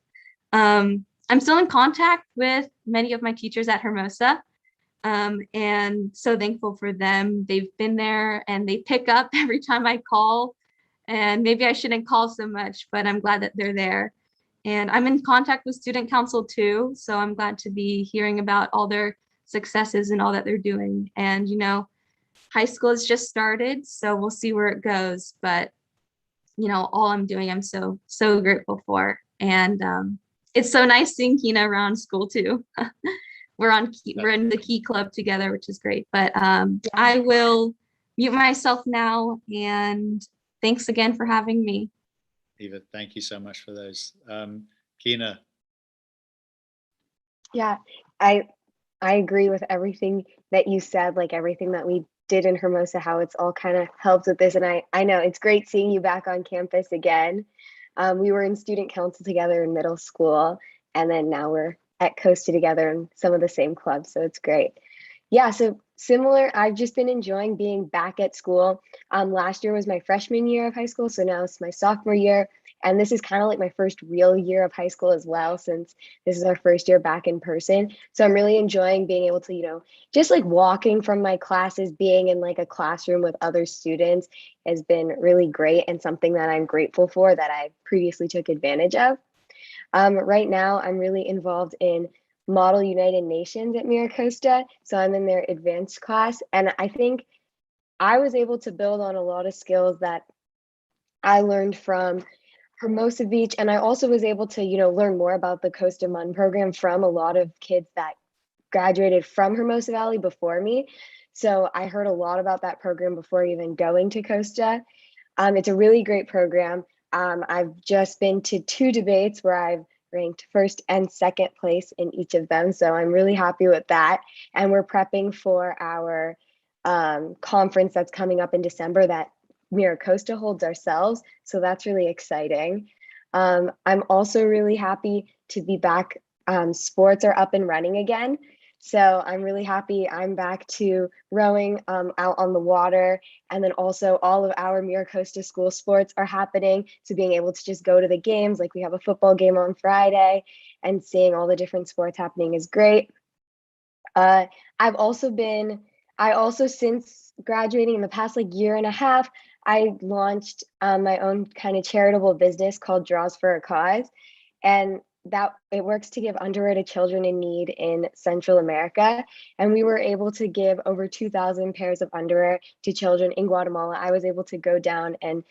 I'm still in contact with many of my teachers at Hermosa. And so thankful for them. They've been there and they pick up every time I call. And maybe I shouldn't call so much, but I'm glad that they're there. And I'm in contact with student council too. So I'm glad to be hearing about all their successes and all that they're doing. And, you know, high school has just started, so we'll see where it goes. But, you know, all I'm doing, I'm so grateful for. And it's so nice seeing Kina around school too. We're in the Key Club together, which is great. But I will mute myself now, and thanks again for having me. Eva, thank you so much for those. Kina. Yeah, I agree with everything that you said, like everything that we did in Hermosa, how it's all kind of helped with this. And I know it's great seeing you back on campus again. We were in student council together in middle school, and then now we're at Costa together in some of the same clubs. So it's great. Yeah, so similar, I've just been enjoying being back at school. Last year was my freshman year of high school, so now it's my sophomore year. And this is kind of like my first real year of high school as well, since this is our first year back in person. So I'm really enjoying being able to, you know, just like walking from my classes, being in like a classroom with other students has been really great and something that I'm grateful for that I previously took advantage of. Right now, I'm really involved in Model United Nations at MiraCosta. So I'm in their advanced class. And I think I was able to build on a lot of skills that I learned from Hermosa Beach. And I also was able to, you know, learn more about the Costa MUN program from a lot of kids that graduated from Hermosa Valley before me. So I heard a lot about that program before even going to Costa. It's a really great program. I've just been to 2 debates where I've ranked first and second place in each of them. So I'm really happy with that. And we're prepping for our conference that's coming up in December that MiraCosta holds ourselves. So that's really exciting. I'm also really happy to be back. Sports are up and running again. So I'm really happy I'm back to rowing out on the water. And then also all of our MiraCosta school sports are happening. So being able to just go to the games, like we have a football game on Friday, and seeing all the different sports happening is great. I also, since graduating in the past like year and a half, I launched my own kind of charitable business called Draws for a Cause. And that it works to give underwear to children in need in Central America. And we were able to give over 2,000 pairs of underwear to children in Guatemala. I was able to go down and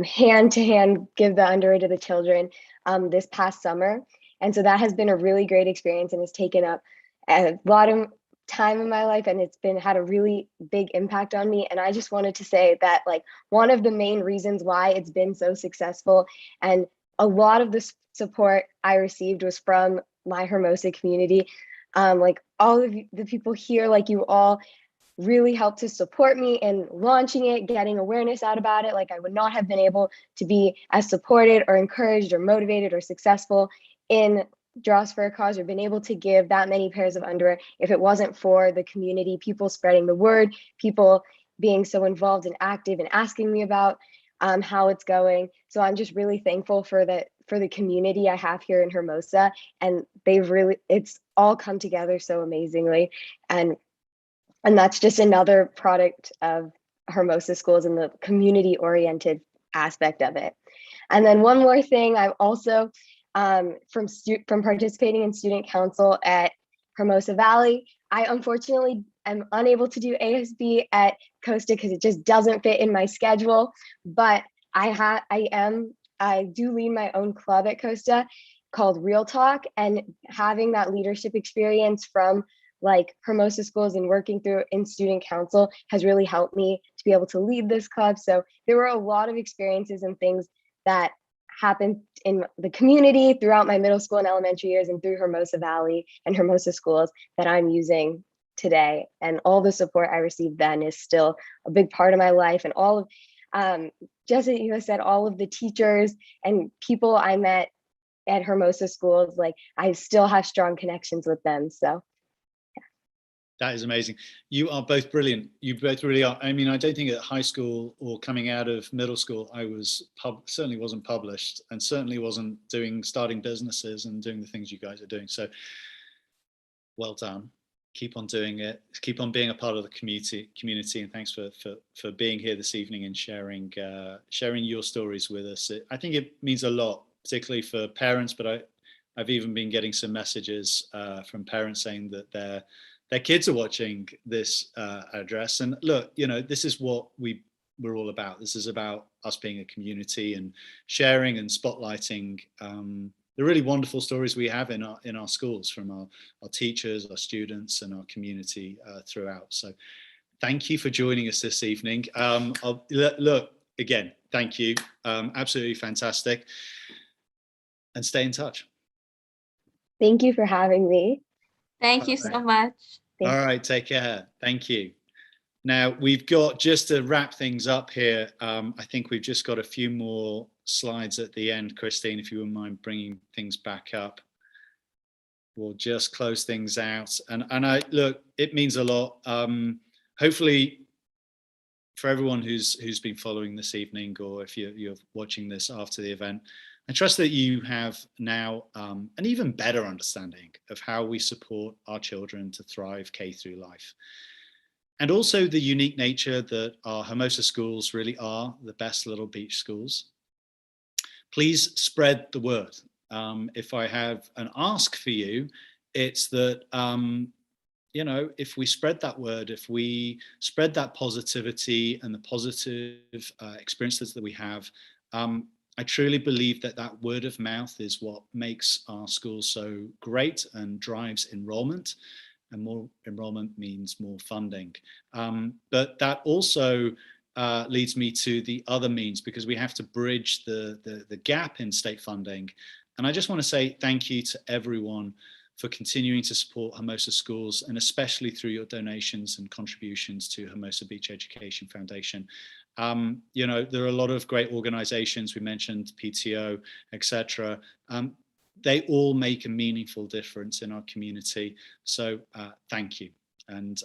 hand to hand give the underwear to the children this past summer. And so that has been a really great experience and has taken up a lot of time in my life, and it's had a really big impact on me. And I just wanted to say that, like, one of the main reasons why it's been so successful and a lot of the support I received was from my Hermosa community. Like all of the people here, like you all really helped to support me in launching it, getting awareness out about it. Like I would not have been able to be as supported or encouraged or motivated or successful in Draws for a Cause or been able to give that many pairs of underwear if it wasn't for the community, people spreading the word, people being so involved and active and asking me about how it's going. So I'm just really thankful for the community I have here in Hermosa, and it's all come together so amazingly. And that's just another product of Hermosa schools and the community oriented aspect of it. And then one more thing, I'm also from participating in student council at Hermosa Valley. I unfortunately am unable to do ASB at Costa because it just doesn't fit in my schedule, but I do lead my own club at Costa called Real Talk, and having that leadership experience from like Hermosa schools and working through in student council has really helped me to be able to lead this club. So there were a lot of experiences and things that happened in the community throughout my middle school and elementary years and through Hermosa Valley and Hermosa schools that I'm using today. And all the support I received then is still a big part of my life. And all of, just as you said, all of the teachers and people I met at Hermosa schools, like I still have strong connections with them. So that is amazing. You are both brilliant. You both really are. I mean, I don't think at high school or coming out of middle school, I was certainly wasn't published and certainly wasn't starting businesses and doing the things you guys are doing. So well done. keep on doing it, keep on being a part of the community, and thanks for being here this evening and sharing your stories with us. I think it means a lot, particularly for parents, but I've even been getting some messages from parents saying that their kids are watching this address. And look, this is what we're all about. This is about us being a community and sharing and spotlighting the really wonderful stories we have in our schools, from our teachers, our students, and our community throughout. So thank you for joining us this evening. Look, again, thank you. Absolutely fantastic. And stay in touch. Thank you for having me. Thank you so much. All right, take care. Thank you. Now, we've got, just to wrap things up here, I think we've just got a few more slides at the end. Christine, if you wouldn't mind bringing things back up, we'll just close things out. And look, it means a lot. Hopefully, for everyone who's been following this evening, or if you're watching this after the event, I trust that you have now an even better understanding of how we support our children to thrive K through life. And also the unique nature that our Hermosa schools really are the best little beach schools. Please spread the word. If I have an ask for you, it's that, if we spread that word, if we spread that positivity and the positive experiences that we have, I truly believe that word of mouth is what makes our schools so great and drives enrollment. And more enrollment means more funding. But that also leads me to the other means, because we have to bridge the gap in state funding. And I just want to say thank you to everyone for continuing to support Hermosa schools, and especially through your donations and contributions to Hermosa Beach Education Foundation. There are a lot of great organizations, we mentioned PTO, etc. They all make a meaningful difference in our community. So thank you. And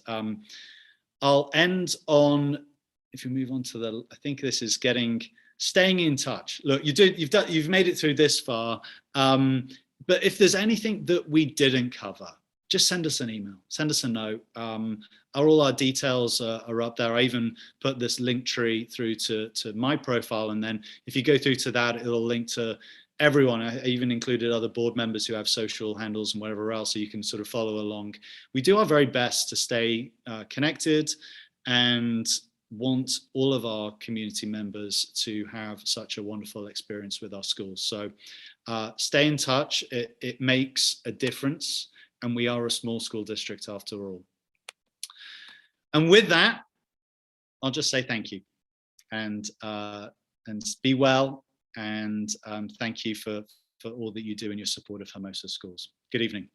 I'll end on, if you move on to I think this is staying in touch. Look, you've made it through this far. But if there's anything that we didn't cover, just send us an email, send us a note. All our details are up there. I even put this link tree through to my profile. And then if you go through to that, it'll link to everyone. I even included other board members who have social handles and whatever else, so you can sort of follow along. We do our very best to stay connected and want all of our community members to have such a wonderful experience with our schools. So stay in touch. It makes a difference, and we are a small school district after all. And with that, I'll just say thank you, and be well. And thank you for all that you do in your support of Hermosa schools. Good evening.